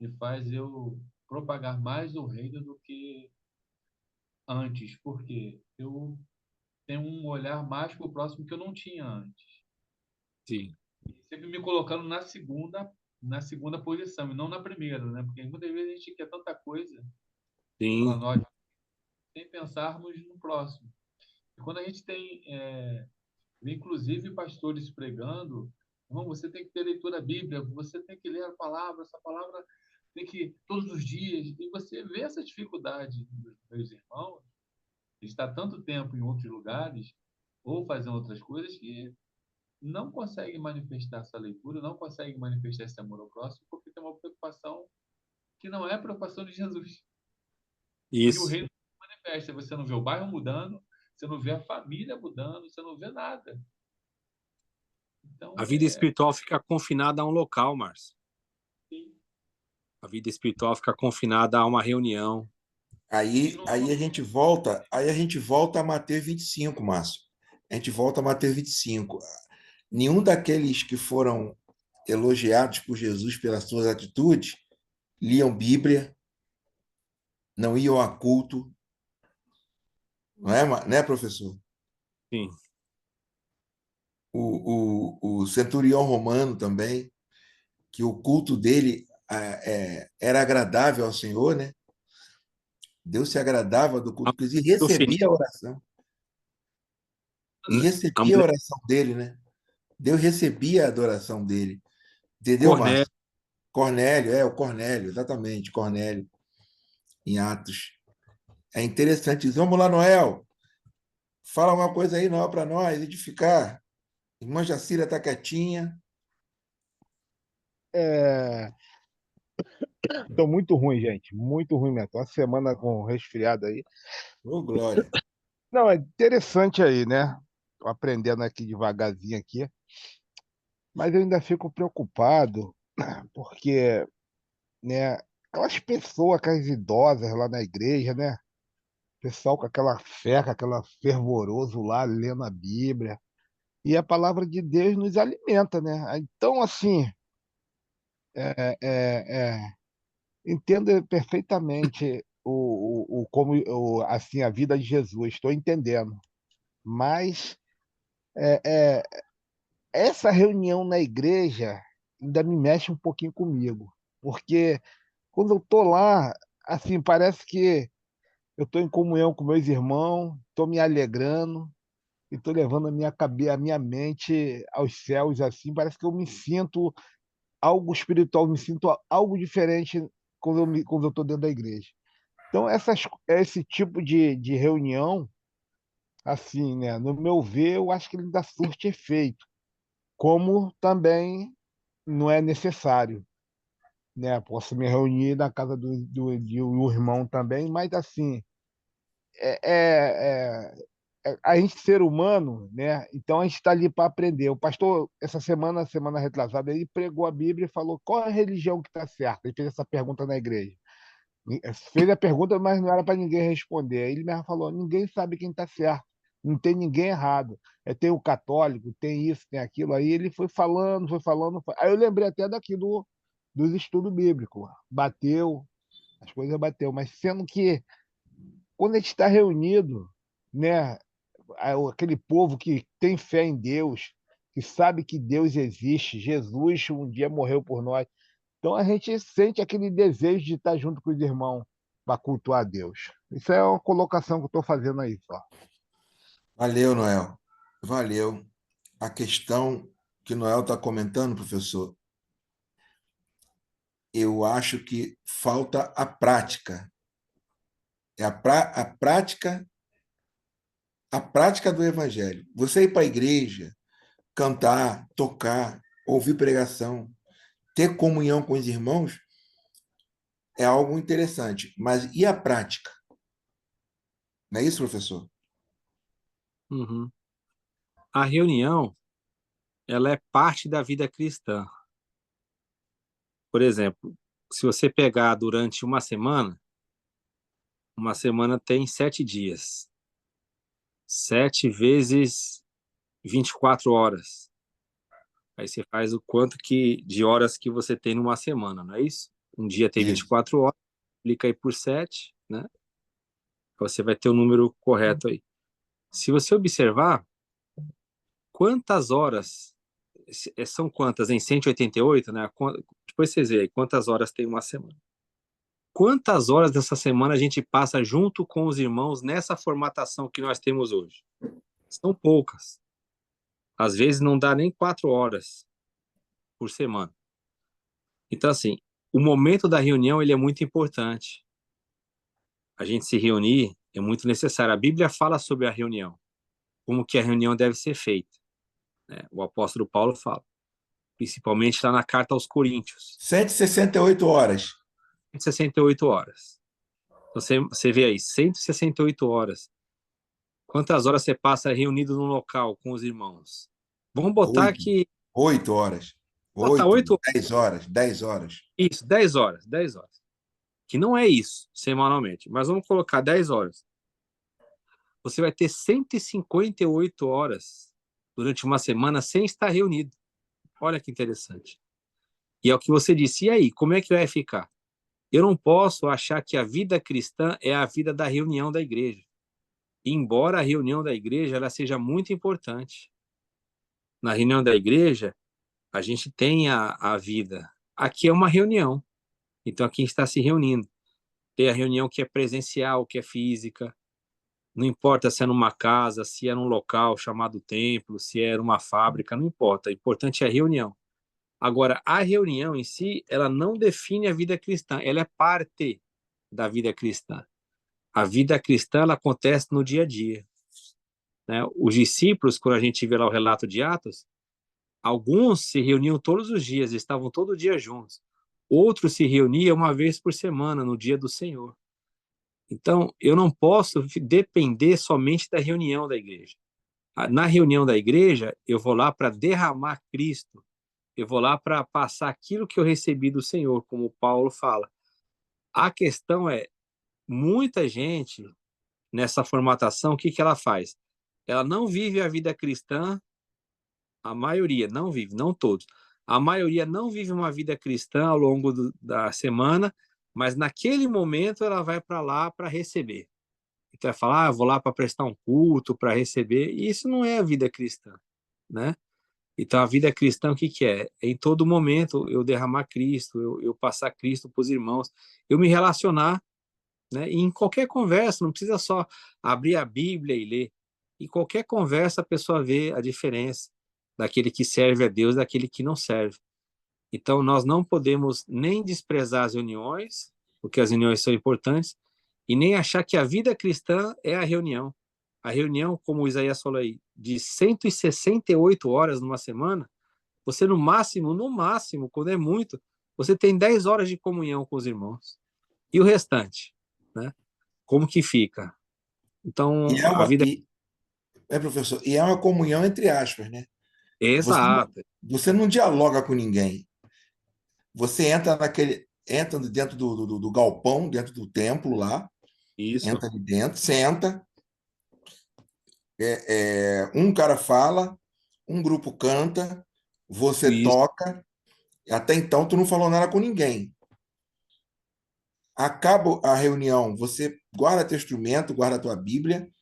e faz eu propagar mais o reino do que antes, porque eu tenho um olhar mais para o próximo que eu não tinha antes. Sim. E sempre me colocando na segunda posição, e não na primeira, né? Porque muitas vezes a gente quer tanta coisa para Sim. nós, sem pensarmos no próximo. E quando a gente tem, inclusive, pastores pregando, não, você tem que ter leitura bíblica, você tem que ler a palavra, essa palavra tem que, todos os dias, e você vê essa dificuldade dos meus irmãos, de estar tanto tempo em outros lugares, ou fazendo outras coisas, que não conseguem manifestar essa leitura, não conseguem manifestar esse amor ao próximo, porque tem uma preocupação que não é a preocupação de Jesus. E o Isso. reino se manifesta. Você não vê o bairro mudando, você não vê a família mudando, você não vê nada. A Então, vida espiritual fica confinada a um local, Márcio. sim. A vida espiritual fica confinada a uma reunião. E Aí, não, aí a gente volta a Mateus 25, Márcio. A gente volta a Mateus 25. Nenhum daqueles que foram elogiados por Jesus pelas suas atitudes liam Bíblia, não iam a culto, não é, né, professor? Sim. O centurião romano também, que o culto dele era agradável ao Senhor, né? Deus se agradava do culto, e Do filho. recebia a oração. E A recebia a mulher oração dele, né? Deus recebia a adoração dele. Entendeu, Cornélio. Márcio? Cornélio, o Cornélio, exatamente, Cornélio, em Atos. É interessante. Vamos lá, Noel. Fala uma coisa aí, Noel, para nós, edificar. Irmã Jacira está quietinha. É, tô muito ruim, gente. Muito ruim mesmo. Tô uma semana com resfriado aí. Ô, glória. Não, é interessante aí, né? Tô aprendendo aqui devagarzinho aqui. Mas eu ainda fico preocupado, porque, né, aquelas pessoas, aquelas idosas lá na igreja, né? Pessoal com aquela fé, com aquela fervoroso lá, lendo a Bíblia. E a palavra de Deus nos alimenta, né? Então, assim, entendo perfeitamente como assim a vida de Jesus, estou entendendo. Mas é, é, essa reunião na igreja ainda me mexe um pouquinho comigo, porque quando eu estou lá, assim, parece que eu estou em comunhão com meus irmãos, estou me alegrando e estou levando a minha cabeça, a minha mente aos céus, assim, parece que eu me sinto algo espiritual, me sinto algo diferente quando eu estou dentro da igreja. Então, esse tipo de reunião, assim, né, no meu ver, eu acho que ele ainda surte efeito, como também não é necessário, né? Posso me reunir na casa de um irmão também, mas assim, é, é, é a gente ser humano, né? Então a gente está ali para aprender. O pastor, essa semana retrasada, ele pregou a Bíblia e falou qual é a religião que está certa. Ele fez essa pergunta na igreja. Fez a pergunta, mas não era para ninguém responder. Aí ele mesmo falou: ninguém sabe quem está certo, não tem ninguém errado. Tem o católico, tem isso, tem aquilo. Aí ele foi falando, foi falando. Aí eu lembrei até daqui dos estudos bíblicos. Bateu, as coisas bateu, mas sendo que quando a gente está reunido, né, aquele povo que tem fé em Deus, que sabe que Deus existe, Jesus um dia morreu por nós. Então a gente sente aquele desejo de estar junto com os irmãos para cultuar a Deus. Isso é uma colocação que eu estou fazendo aí só. Valeu, Noel. Valeu. A questão que Noel está comentando, professor, eu acho que falta a prática. É a prática do evangelho. Você ir para a igreja, cantar, tocar, ouvir pregação, ter comunhão com os irmãos é algo interessante. Mas e a prática? Não é isso, professor? Uhum. A reunião, ela é parte da vida cristã. Por exemplo, se você pegar durante uma semana tem 7 dias. 7 vezes 24 horas. Aí você faz o quanto de horas que você tem numa semana, não é isso? Um dia tem Isso. 24 horas, multiplica aí por 7, né? Você vai ter o número correto aí. Se você observar, quantas horas, são quantas em 188, né? Depois vocês veem aí quantas horas tem uma semana. Quantas horas dessa semana a gente passa junto com os irmãos nessa formatação que nós temos hoje? São poucas. Às vezes não dá nem 4 horas por semana. Então, assim, o momento da reunião ele é muito importante. A gente se reunir é muito necessário. A Bíblia fala sobre a reunião, como que a reunião deve ser feita, né? O apóstolo Paulo fala, principalmente lá na carta aos Coríntios. 168 horas. 168 horas. Você vê aí, 168 horas. Quantas horas você passa reunido num local com os irmãos? Vamos botar 8. que... 8 horas. Botar 8, 8... 10 horas. 10 horas. Isso, 10 horas, 10 horas. Que não é isso, semanalmente, mas vamos colocar 10 horas. Você vai ter 158 horas durante uma semana sem estar reunido. Olha que interessante. E é o que você disse. E aí, como é que vai ficar? Eu não posso achar que a vida cristã é a vida da reunião da igreja. Embora a reunião da igreja ela seja muito importante. Na reunião da igreja, a gente tem a vida. Aqui é uma reunião. Então, aqui a gente está se reunindo. Tem a reunião que é presencial, que é física. Não importa se é numa casa, se é num local chamado templo, se é numa fábrica, não importa. O importante é a reunião. Agora, a reunião em si, ela não define a vida cristã, ela é parte da vida cristã. A vida cristã, ela acontece no dia a dia, né? Os discípulos, quando a gente vê lá o relato de Atos, alguns se reuniam todos os dias, estavam todo dia juntos. Outros se reuniam uma vez por semana, no dia do Senhor. Então, eu não posso depender somente da reunião da igreja. Na reunião da igreja, eu vou lá para derramar Cristo, eu vou lá para passar aquilo que eu recebi do Senhor, como Paulo fala. A questão é, muita gente nessa formatação, o que ela faz? Ela não vive a vida cristã, a maioria não vive, não todos. A maioria não vive uma vida cristã ao longo da semana, mas naquele momento ela vai para lá para receber. Então vai falar, eu vou lá para prestar um culto, para receber, e isso não é a vida cristã, né? Então a vida cristã o que que é? Em todo momento eu derramar Cristo, eu passar Cristo para os irmãos, eu me relacionar, né? E em qualquer conversa, não precisa só abrir a Bíblia e ler. Em qualquer conversa a pessoa vê a diferença daquele que serve a Deus e daquele que não serve. Então nós não podemos nem desprezar as reuniões, porque as reuniões são importantes, e nem achar que a vida cristã é a reunião. A reunião, como o Isaías falou aí, de 168 horas numa semana, você no máximo, quando é muito, você tem 10 horas de comunhão com os irmãos. E o restante, né? Como que fica? E Então, é a uma, vida... professor? E é uma comunhão entre aspas, né? Exato. Você não dialoga com ninguém. Você entra dentro do galpão, dentro do templo lá, Isso. entra ali dentro, senta, um cara fala, um grupo canta, você Isso. toca. Até então, tu não falou nada com ninguém. Acaba a reunião, você guarda teu instrumento, guarda tua Bíblia.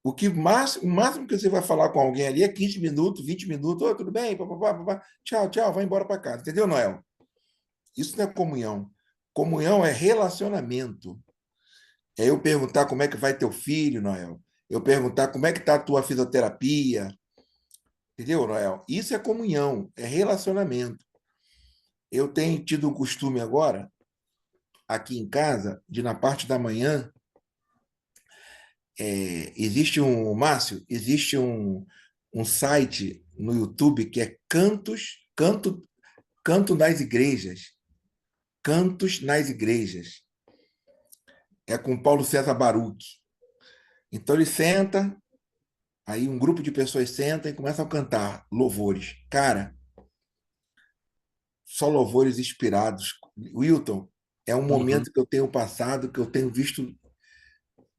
O máximo que você vai falar com alguém ali é 15 minutos, 20 minutos. Ô, tudo bem? Papapá, papapá. Tchau, tchau, vai embora para casa. Entendeu, Noel? Isso não é comunhão. Comunhão é relacionamento. É eu perguntar como é que vai teu filho, Noel. Eu perguntar como é que está a tua fisioterapia. Entendeu, Noel? Isso é comunhão, é relacionamento. Eu tenho tido o costume agora, aqui em casa, de na parte da manhã, existe um site no YouTube que é Canto nas Igrejas. Cantos nas Igrejas. É com Paulo César Baruch. Então ele senta, aí um grupo de pessoas senta e começam a cantar louvores. Cara, só louvores inspirados. Wilton, é um Uhum. momento que eu tenho passado, que eu tenho visto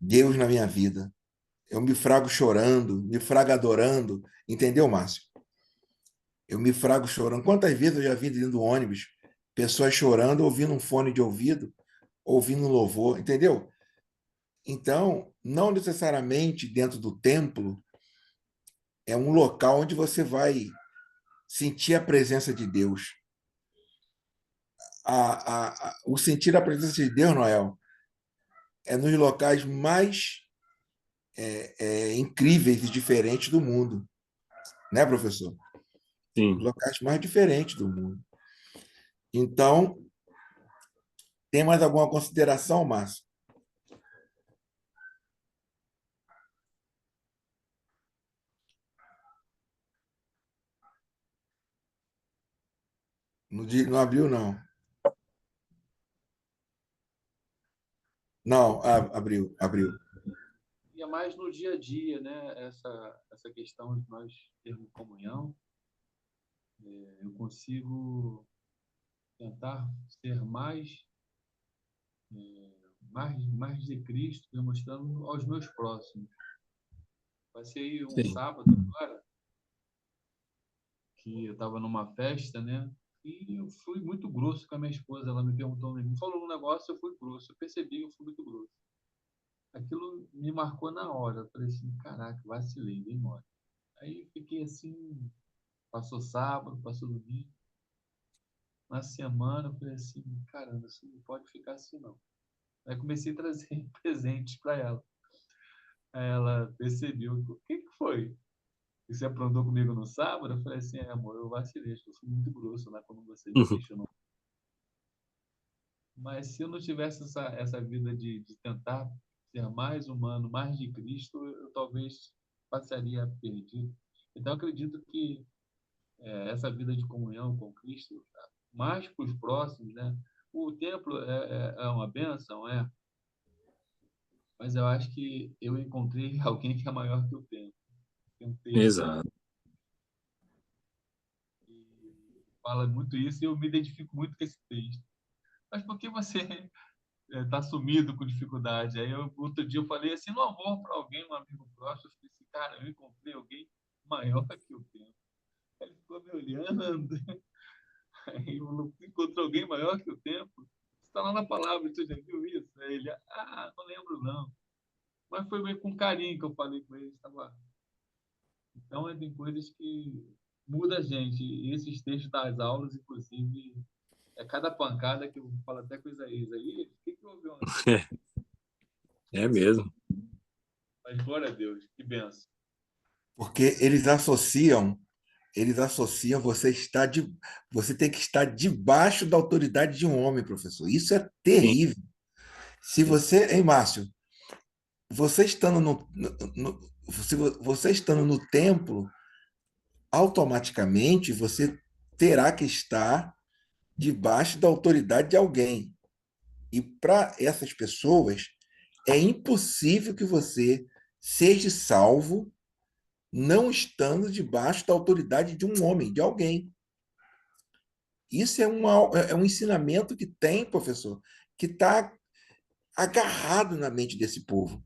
Deus na minha vida. Eu me frago chorando, me frago adorando. Entendeu, Márcio? Eu me frago chorando. Quantas vezes eu já vi dentro do ônibus pessoas chorando, ouvindo um fone de ouvido, ouvindo um louvor, entendeu? Então, não necessariamente dentro do templo é um local onde você vai sentir a presença de Deus. O sentir a presença de Deus, Noel, é nos locais mais incríveis e diferentes do mundo, né, professor? Os Sim. locais mais diferentes do mundo. Então, tem mais alguma consideração, Márcio? Não abriu, não. Não, abriu, abriu. E é mais no dia a dia, né? Essa questão de nós termos comunhão. Eu consigo tentar ser mais de Cristo, demonstrando aos meus próximos. Passei um Sim. sábado agora, que eu estava numa festa, né? E eu fui muito grosso com a minha esposa. Ela me perguntou, me falou um negócio, eu fui grosso. Eu percebi que eu fui muito grosso. Aquilo me marcou na hora. Eu falei assim, caraca, vacilei, dei mole. Aí fiquei assim, passou sábado, passou domingo. Na semana eu falei assim, caramba, isso não pode ficar assim não. Aí comecei a trazer presentes para ela. Aí ela percebeu, o que que foi? Você aprontou comigo no sábado? Eu falei assim, amor, eu vacilei, acho que eu fui muito grosso lá quando você me Uhum. questionou. Mas se eu não tivesse essa vida de tentar ser mais humano, mais de Cristo, eu talvez passaria perdido. Então, eu acredito que essa vida de comunhão com Cristo, mais para os próximos, né? O templo é uma bênção, mas eu acho que eu encontrei alguém que é maior que o templo. Tem um texto aí Exato. que fala muito isso e eu me identifico muito com esse texto. Mas por que você está sumido com dificuldade? Aí outro dia eu falei assim, no amor para alguém, um amigo próximo, eu falei assim, cara, eu encontrei alguém maior que o templo. Ele ficou me olhando, aí eu encontrei alguém maior que o templo. Está lá na palavra, você já viu isso? Aí ele, não lembro não. Mas foi meio com carinho que eu falei com ele. Estava... Então, tem coisas que mudam a gente. E esses textos das aulas, inclusive, cada pancada que eu falo até com o Isaías aí. O que houve ontem? É mesmo. Mas glória a Deus, que benção. Porque eles associam você tem que estar debaixo da autoridade de um homem, professor. Isso é Sim, terrível. Se sim. você, hein, Márcio, você estando você estando no templo, automaticamente você terá que estar debaixo da autoridade de alguém. E para essas pessoas, é impossível que você seja salvo, não estando debaixo da autoridade de um homem, de alguém. Isso é um ensinamento que tem, professor, que está agarrado na mente desse povo.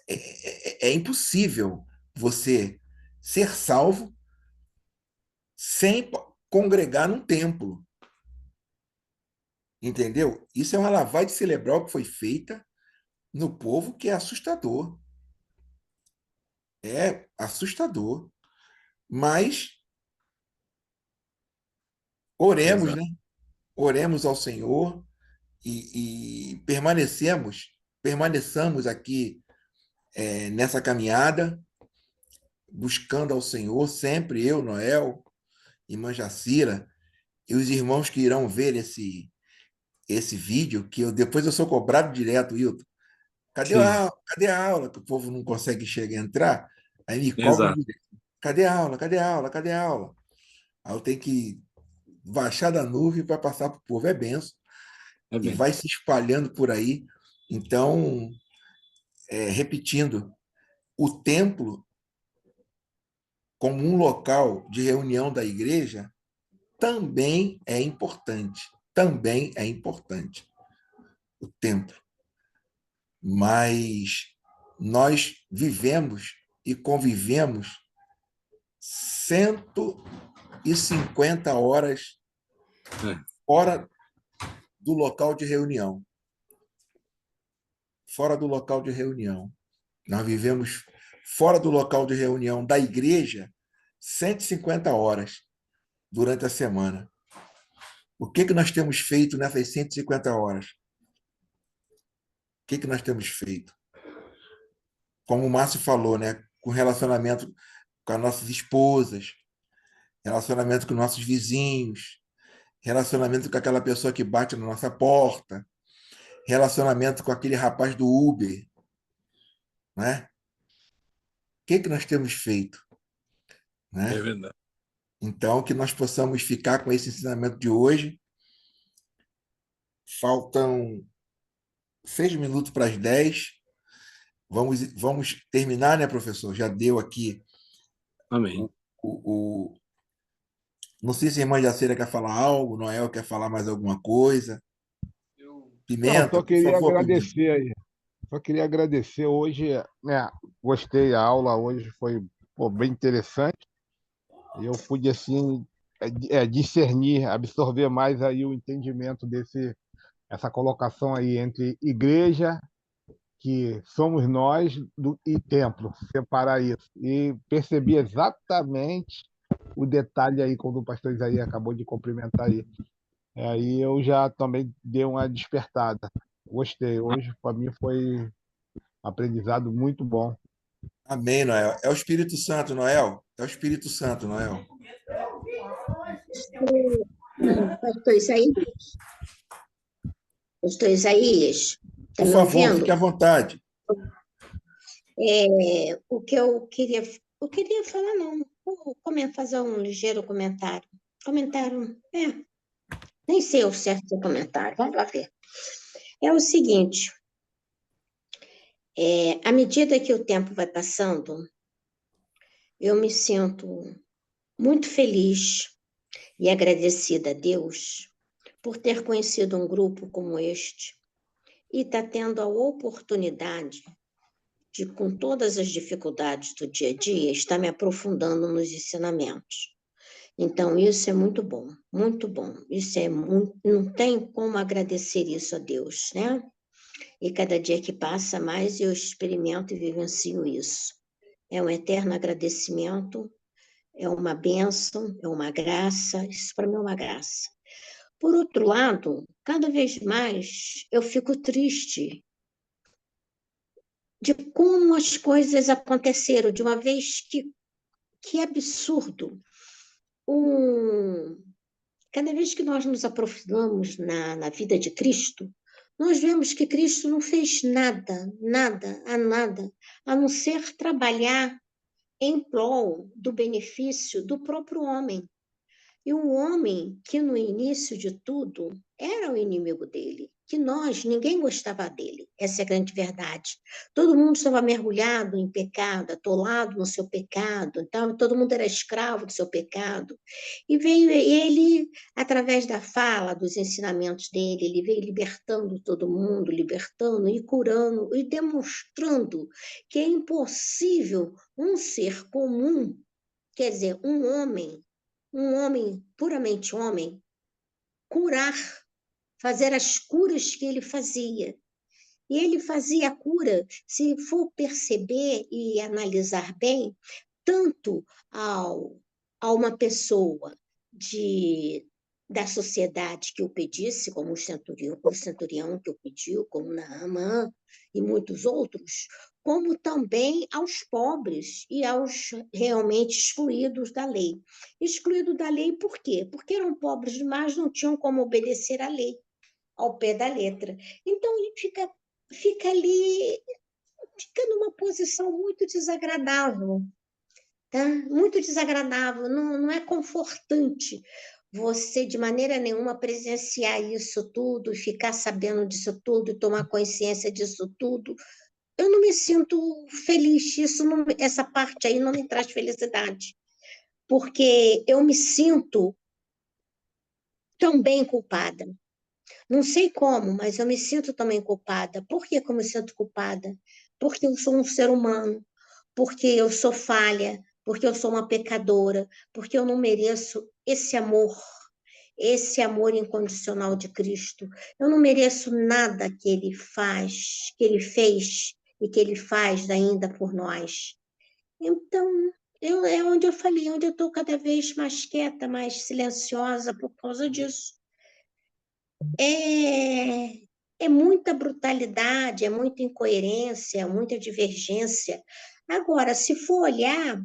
É impossível você ser salvo sem congregar num templo. Entendeu? Isso é uma lavagem cerebral que foi feita no povo que é assustador. É assustador. Mas oremos, Exato. né? Oremos ao Senhor e permaneçamos aqui nessa caminhada, buscando ao Senhor, sempre eu, Noel, irmã Jacira, e os irmãos que irão ver esse vídeo, que depois eu sou cobrado direto, Hilton. Sim, Cadê a aula? Que o povo não consegue chegar a entrar, aí me cobram exato. direto. Cadê a aula? Cadê a aula? Cadê a aula? Aí eu tenho que baixar da nuvem para passar para o povo. É benção. É E bem. vai se espalhando por aí. Então, repetindo, o templo, como um local de reunião da igreja, também é importante. Também é importante o templo. Mas nós vivemos e convivemos 150 horas É, fora do local de reunião. Fora do local de reunião. Nós vivemos fora do local de reunião da igreja 150 horas durante a semana. O que nós temos feito nessas 150 horas? O que nós temos feito? Como o Márcio falou, né? Com relacionamento com as nossas esposas, relacionamento com nossos vizinhos, relacionamento com aquela pessoa que bate na nossa porta, relacionamento com aquele rapaz do Uber, né? O que nós temos feito, é né? verdade. Então, que nós possamos ficar com esse ensinamento de hoje. Faltam 6 minutos para as 10. Vamos terminar, né, professor? Já deu aqui Amém. o. Não sei se a irmã Jaceira quer falar algo, Noel quer falar mais alguma coisa. Eu, Não, Pimenta, só por queria favor, Pimenta. agradecer aí. Só queria agradecer hoje, né? Gostei, a aula hoje foi, pô, bem interessante. Eu pude assim discernir, absorver mais aí o entendimento essa colocação aí entre igreja, que somos nós, e templo, separar isso. E percebi exatamente o detalhe aí quando o pastor Isaías acabou de cumprimentar aí. Aí eu já também dei uma despertada. Gostei. Hoje, para mim, foi um aprendizado muito bom. Amém, Noel. É o Espírito Santo, Noel. É o Espírito Santo, Noel. Pastor Isaías, Pastor Isaías, está Por me favor, ouvindo? fique à vontade. O que eu queria falar, não, fazer um ligeiro comentário. Comentário, nem sei o certo do comentário, vamos lá ver. É o seguinte, à medida que o tempo vai passando, eu me sinto muito feliz e agradecida a Deus por ter conhecido um grupo como este e estar tendo a oportunidade de, com todas as dificuldades do dia a dia, estar me aprofundando nos ensinamentos. Então, isso é muito bom, muito bom. Isso é muito, não tem como agradecer isso a Deus, né? E cada dia que passa, mais eu experimento e vivencio isso. É um eterno agradecimento, é uma bênção, é uma graça, isso para mim é uma graça. Por outro lado, cada vez mais eu fico triste de como as coisas aconteceram, de uma vez que absurdo. Cada vez que nós nos aprofundamos na vida de Cristo, nós vemos que Cristo não fez nada, nada, a não ser trabalhar em prol do benefício do próprio homem. E o homem que no início de tudo era o inimigo dele. que ninguém gostava dele. Essa é a grande verdade. Todo mundo estava mergulhado em pecado, atolado no seu pecado, então todo mundo era escravo do seu pecado. E veio ele, através da fala, dos ensinamentos dele, ele veio libertando todo mundo, libertando e curando e demonstrando que é impossível um ser comum, quer dizer, um homem puramente homem, curar, fazer as curas que ele fazia. E ele fazia a cura, se for perceber e analisar bem, tanto a uma pessoa da sociedade que o pedisse, como o centurião que o pediu, como Naamã e muitos outros, como também aos pobres e aos realmente excluídos da lei. Excluídos da lei por quê? Porque eram pobres demais, não tinham como obedecer à lei, ao pé da letra. Então, ele fica ali, fica numa posição muito desagradável, tá? Muito desagradável, não é confortante você, de maneira nenhuma, presenciar isso tudo, ficar sabendo disso tudo e tomar consciência disso tudo. Eu não me sinto feliz, essa parte aí não me traz felicidade, porque eu me sinto também culpada. Não sei como, mas eu me sinto também culpada. Por que eu me sinto culpada? Porque eu sou um ser humano, porque eu sou falha, porque eu sou uma pecadora, porque eu não mereço esse amor incondicional de Cristo. Eu não mereço nada que ele faz, que ele fez e que ele faz ainda por nós. Então, é onde eu falei, onde eu estou cada vez mais quieta, mais silenciosa por causa disso. É muita brutalidade, é muita incoerência, é muita divergência. Agora, se for olhar,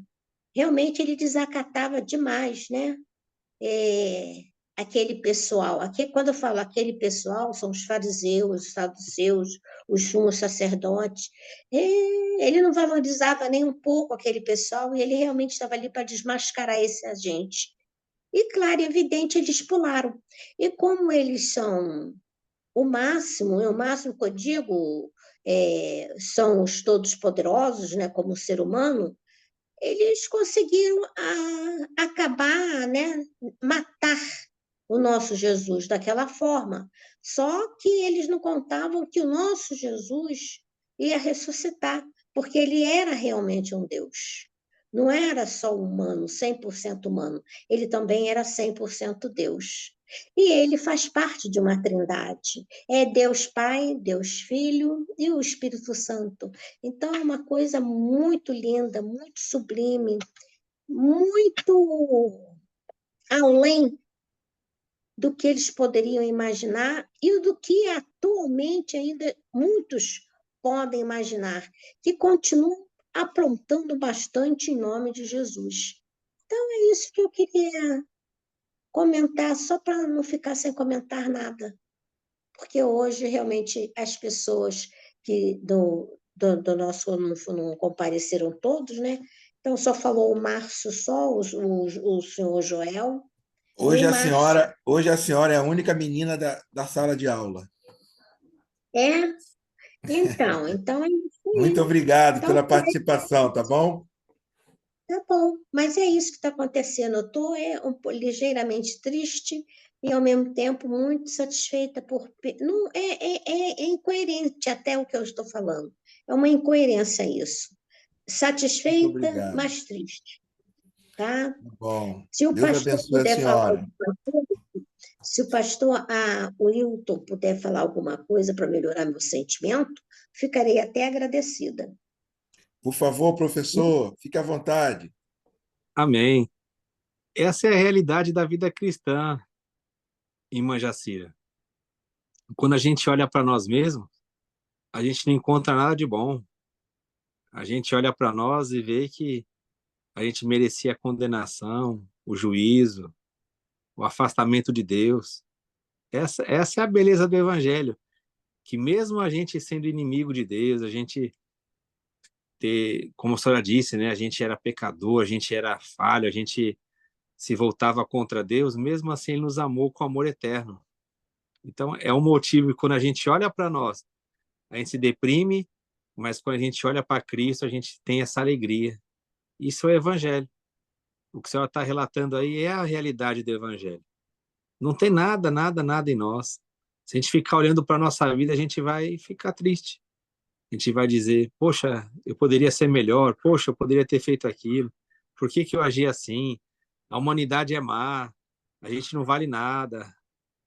realmente ele desacatava demais, né? Aquele pessoal, quando eu falo aquele pessoal, são os fariseus, os saduceus, os sumos sacerdotes. Ele não valorizava nem um pouco aquele pessoal e ele realmente estava ali para desmascarar esse agente. E, claro, é evidente, eles pularam. E como eles são o máximo que eu digo, são os todos poderosos, né, como ser humano, eles conseguiram acabar, né, matar o nosso Jesus daquela forma. Só que eles não contavam que o nosso Jesus ia ressuscitar, porque ele era realmente um Deus. Não era só humano, 100% humano, ele também era 100% Deus. E ele faz parte de uma trindade. É Deus Pai, Deus Filho e o Espírito Santo. Então, é uma coisa muito linda, muito sublime, muito além do que eles poderiam imaginar e do que atualmente ainda muitos podem imaginar, que continuam aprontando bastante em nome de Jesus. Então, é isso que eu queria comentar, só para não ficar sem comentar nada, porque hoje realmente as pessoas que do nosso não compareceram todos, né? Então, só falou o Márcio, só o senhor Joel, e o Márcio. Hoje a senhora é a única menina da sala de aula. É? Então é isso Muito aí. obrigado Então, pela participação, tá bom? tá bom, mas é isso que está acontecendo. Eu estou ligeiramente triste e, ao mesmo tempo, muito satisfeita Não, é incoerente até o que eu estou falando. É uma incoerência isso. Muito Satisfeita, obrigado. mas triste, tá? Bom, Se o Deus pastor abençoe a puder falar senhora. alguma coisa, se o pastor o Hilton puder falar alguma coisa para melhorar meu sentimento, ficarei até agradecida. Por favor, professor, fique à vontade. Amém. Essa é a realidade da vida cristã, irmã Jacira. Quando a gente olha para nós mesmos, a gente não encontra nada de bom. A gente olha para nós e vê que a gente merecia a condenação, o juízo, o afastamento de Deus. Essa é a beleza do Evangelho, que mesmo a gente sendo inimigo de Deus, a gente como a senhora disse, né, a gente era pecador, a gente era falho, a gente se voltava contra Deus, mesmo assim ele nos amou com amor eterno. Então, é um motivo que quando a gente olha para nós, a gente se deprime, mas quando a gente olha para Cristo, a gente tem essa alegria. Isso é o Evangelho. O que a senhora está relatando aí é a realidade do Evangelho. Não tem nada, nada, nada em nós. Se a gente ficar olhando para a nossa vida, a gente vai ficar triste. A gente vai dizer, poxa, eu poderia ser melhor, poxa, eu poderia ter feito aquilo, por que que eu agi assim? A humanidade é má, a gente não vale nada.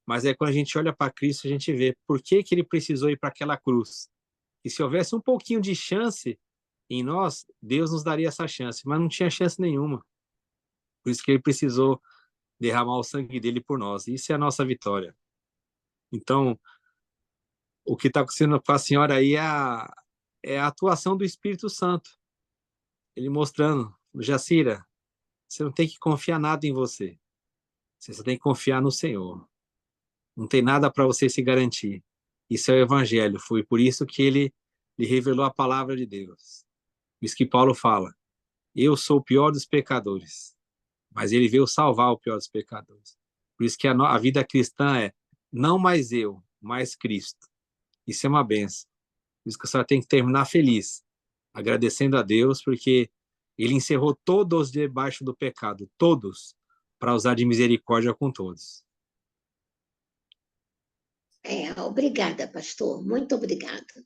Mas é quando a gente olha para Cristo, a gente vê por que que ele precisou ir para aquela cruz. E se houvesse um pouquinho de chance em nós, Deus nos daria essa chance, mas não tinha chance nenhuma. Por isso que ele precisou derramar o sangue dele por nós. Isso é a nossa vitória. Então, o que está acontecendo com a senhora aí é a atuação do Espírito Santo. Ele mostrando, Jacira, você não tem que confiar nada em você. Você só tem que confiar no Senhor. Não tem nada para você se garantir. Isso é o Evangelho. Foi por isso que ele lhe revelou a palavra de Deus. Isso que Paulo fala. Eu sou o pior dos pecadores. Mas ele veio salvar o pior dos pecadores. Por isso que a vida cristã é não mais eu, mais Cristo. Isso é uma benção. Por isso que a senhora tem que terminar feliz, agradecendo a Deus, porque ele encerrou todos debaixo do pecado, todos, para usar de misericórdia com todos. Obrigada, pastor. Muito obrigada.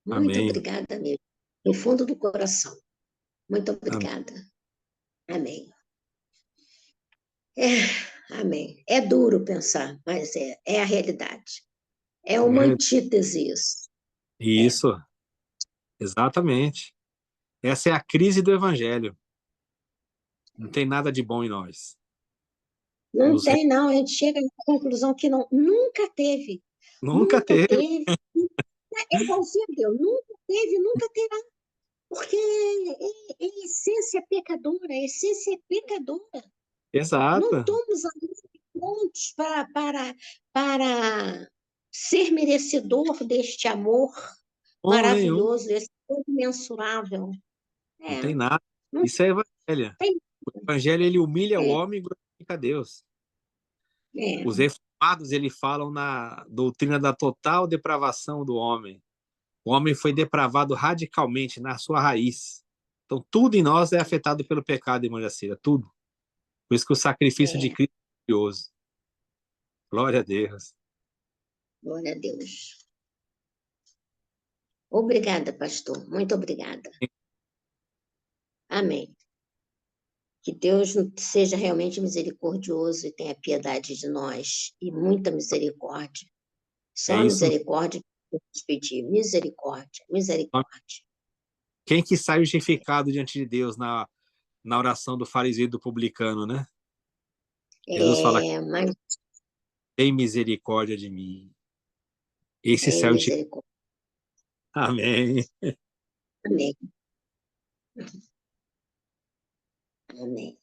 Muito Amém. obrigada mesmo. Do fundo do coração. Muito Amém. obrigada. Amém. Amém. É duro pensar, mas é a realidade. É uma antítese isso. Isso, exatamente. Essa é a crise do Evangelho. Não tem nada de bom em nós. Não tem, não. A gente chega à conclusão que nunca teve. Nunca teve. É igualzinho a Deus. Nunca teve, nunca terá. Porque é essência pecadora, a essência é pecadora. Exato. Não estamos prontos para ser merecedor deste amor maravilhoso, esse amor imensurável. Não tem nada. Isso é Evangelho. O Evangelho, ele humilha o homem e glorifica a Deus. Os reformados, eles falam na doutrina da total depravação do homem. O homem foi depravado radicalmente na sua raiz. Então, tudo em nós é afetado pelo pecado, irmã Jacira, tudo. Por isso que o sacrifício de Cristo é glorioso. Glória a Deus. Glória a Deus. Obrigada, pastor. Muito obrigada. Amém. Que Deus seja realmente misericordioso e tenha piedade de nós. E muita misericórdia. Só a misericórdia que nos pedir. Misericórdia, misericórdia. Quem que sai justificado diante de Deus na oração do fariseu e do publicano, né? Jesus fala, mas... tem misericórdia de mim. Esse saiu de... Amém. Amém. Amém.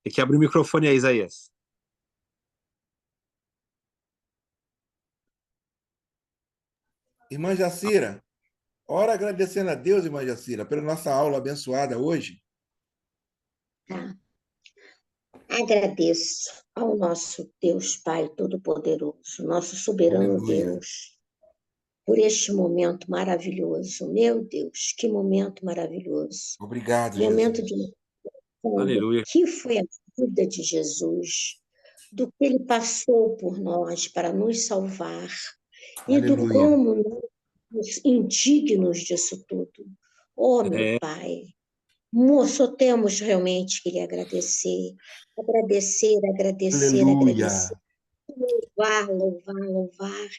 Tem que abrir o microfone aí, Isaías. Irmã Jacira, ora agradecendo a Deus, irmã Jacira, pela nossa aula abençoada hoje. Tá. Agradeço ao nosso Deus Pai Todo-Poderoso, nosso soberano Aleluia. Deus, por este momento maravilhoso. Meu Deus, que momento maravilhoso. Obrigado, momento Jesus. Aleluia. Que foi a vida de Jesus, do que ele passou por nós para nos salvar, e do como nós indignos disso tudo. Oh, meu Pai, só temos realmente que lhe agradecer, agradecer, louvar,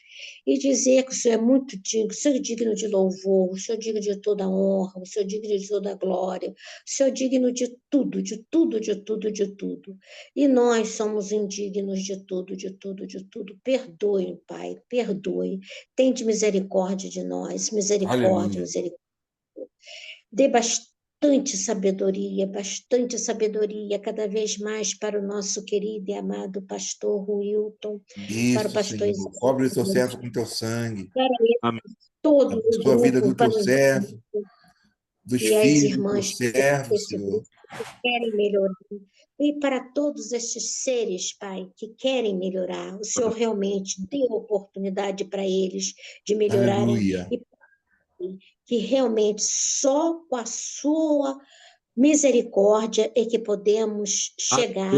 e dizer que o Senhor é muito digno, o Senhor é digno de louvor, o Senhor é digno de toda honra, o Senhor é digno de toda glória, o Senhor é digno de tudo, de tudo, de tudo, de tudo. E nós somos indignos de tudo, de tudo, de tudo. Perdoe, Pai, perdoe. Tende misericórdia de nós, misericórdia, misericórdia. Dê bastante sabedoria cada vez mais para o nosso querido e amado pastor Wilton, para o pastor Senhor. Cobre o seu servo com teu sangue. Para todo o sua vida do teu para servo, dos e as filhos do teu irmãs servo, desse Senhor. grupo que querem melhorar, E para todos estes seres, Pai, que querem melhorar, o Senhor realmente dê oportunidade para eles de melhorarem Aleluia. e que realmente só com a sua misericórdia é que podemos chegar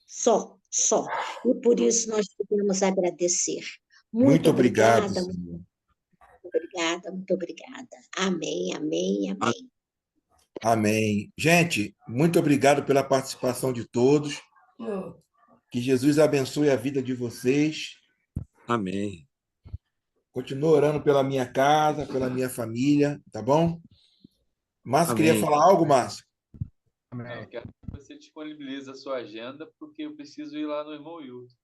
só. E por isso nós podemos agradecer. Muito obrigado, obrigada, Senhor. muito obrigada. Amém, amém, amém. Amém. Gente, muito obrigado pela participação de todos. Que Jesus abençoe a vida de vocês. Amém. Continuo orando pela minha casa, pela minha família, tá bom? Márcio, queria Amém. falar algo, Márcio? Eu quero que você disponibilize a sua agenda, porque eu preciso ir lá no irmão Wilton.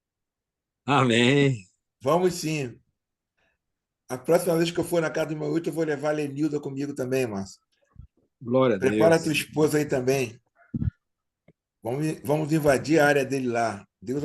Amém. Vamos sim. A próxima vez que eu for na casa do meu Wilton, eu vou levar a Lenilda comigo também, Márcio. Glória a Prepara a Deus. tua esposa aí também. Vamos invadir a área dele lá. Deus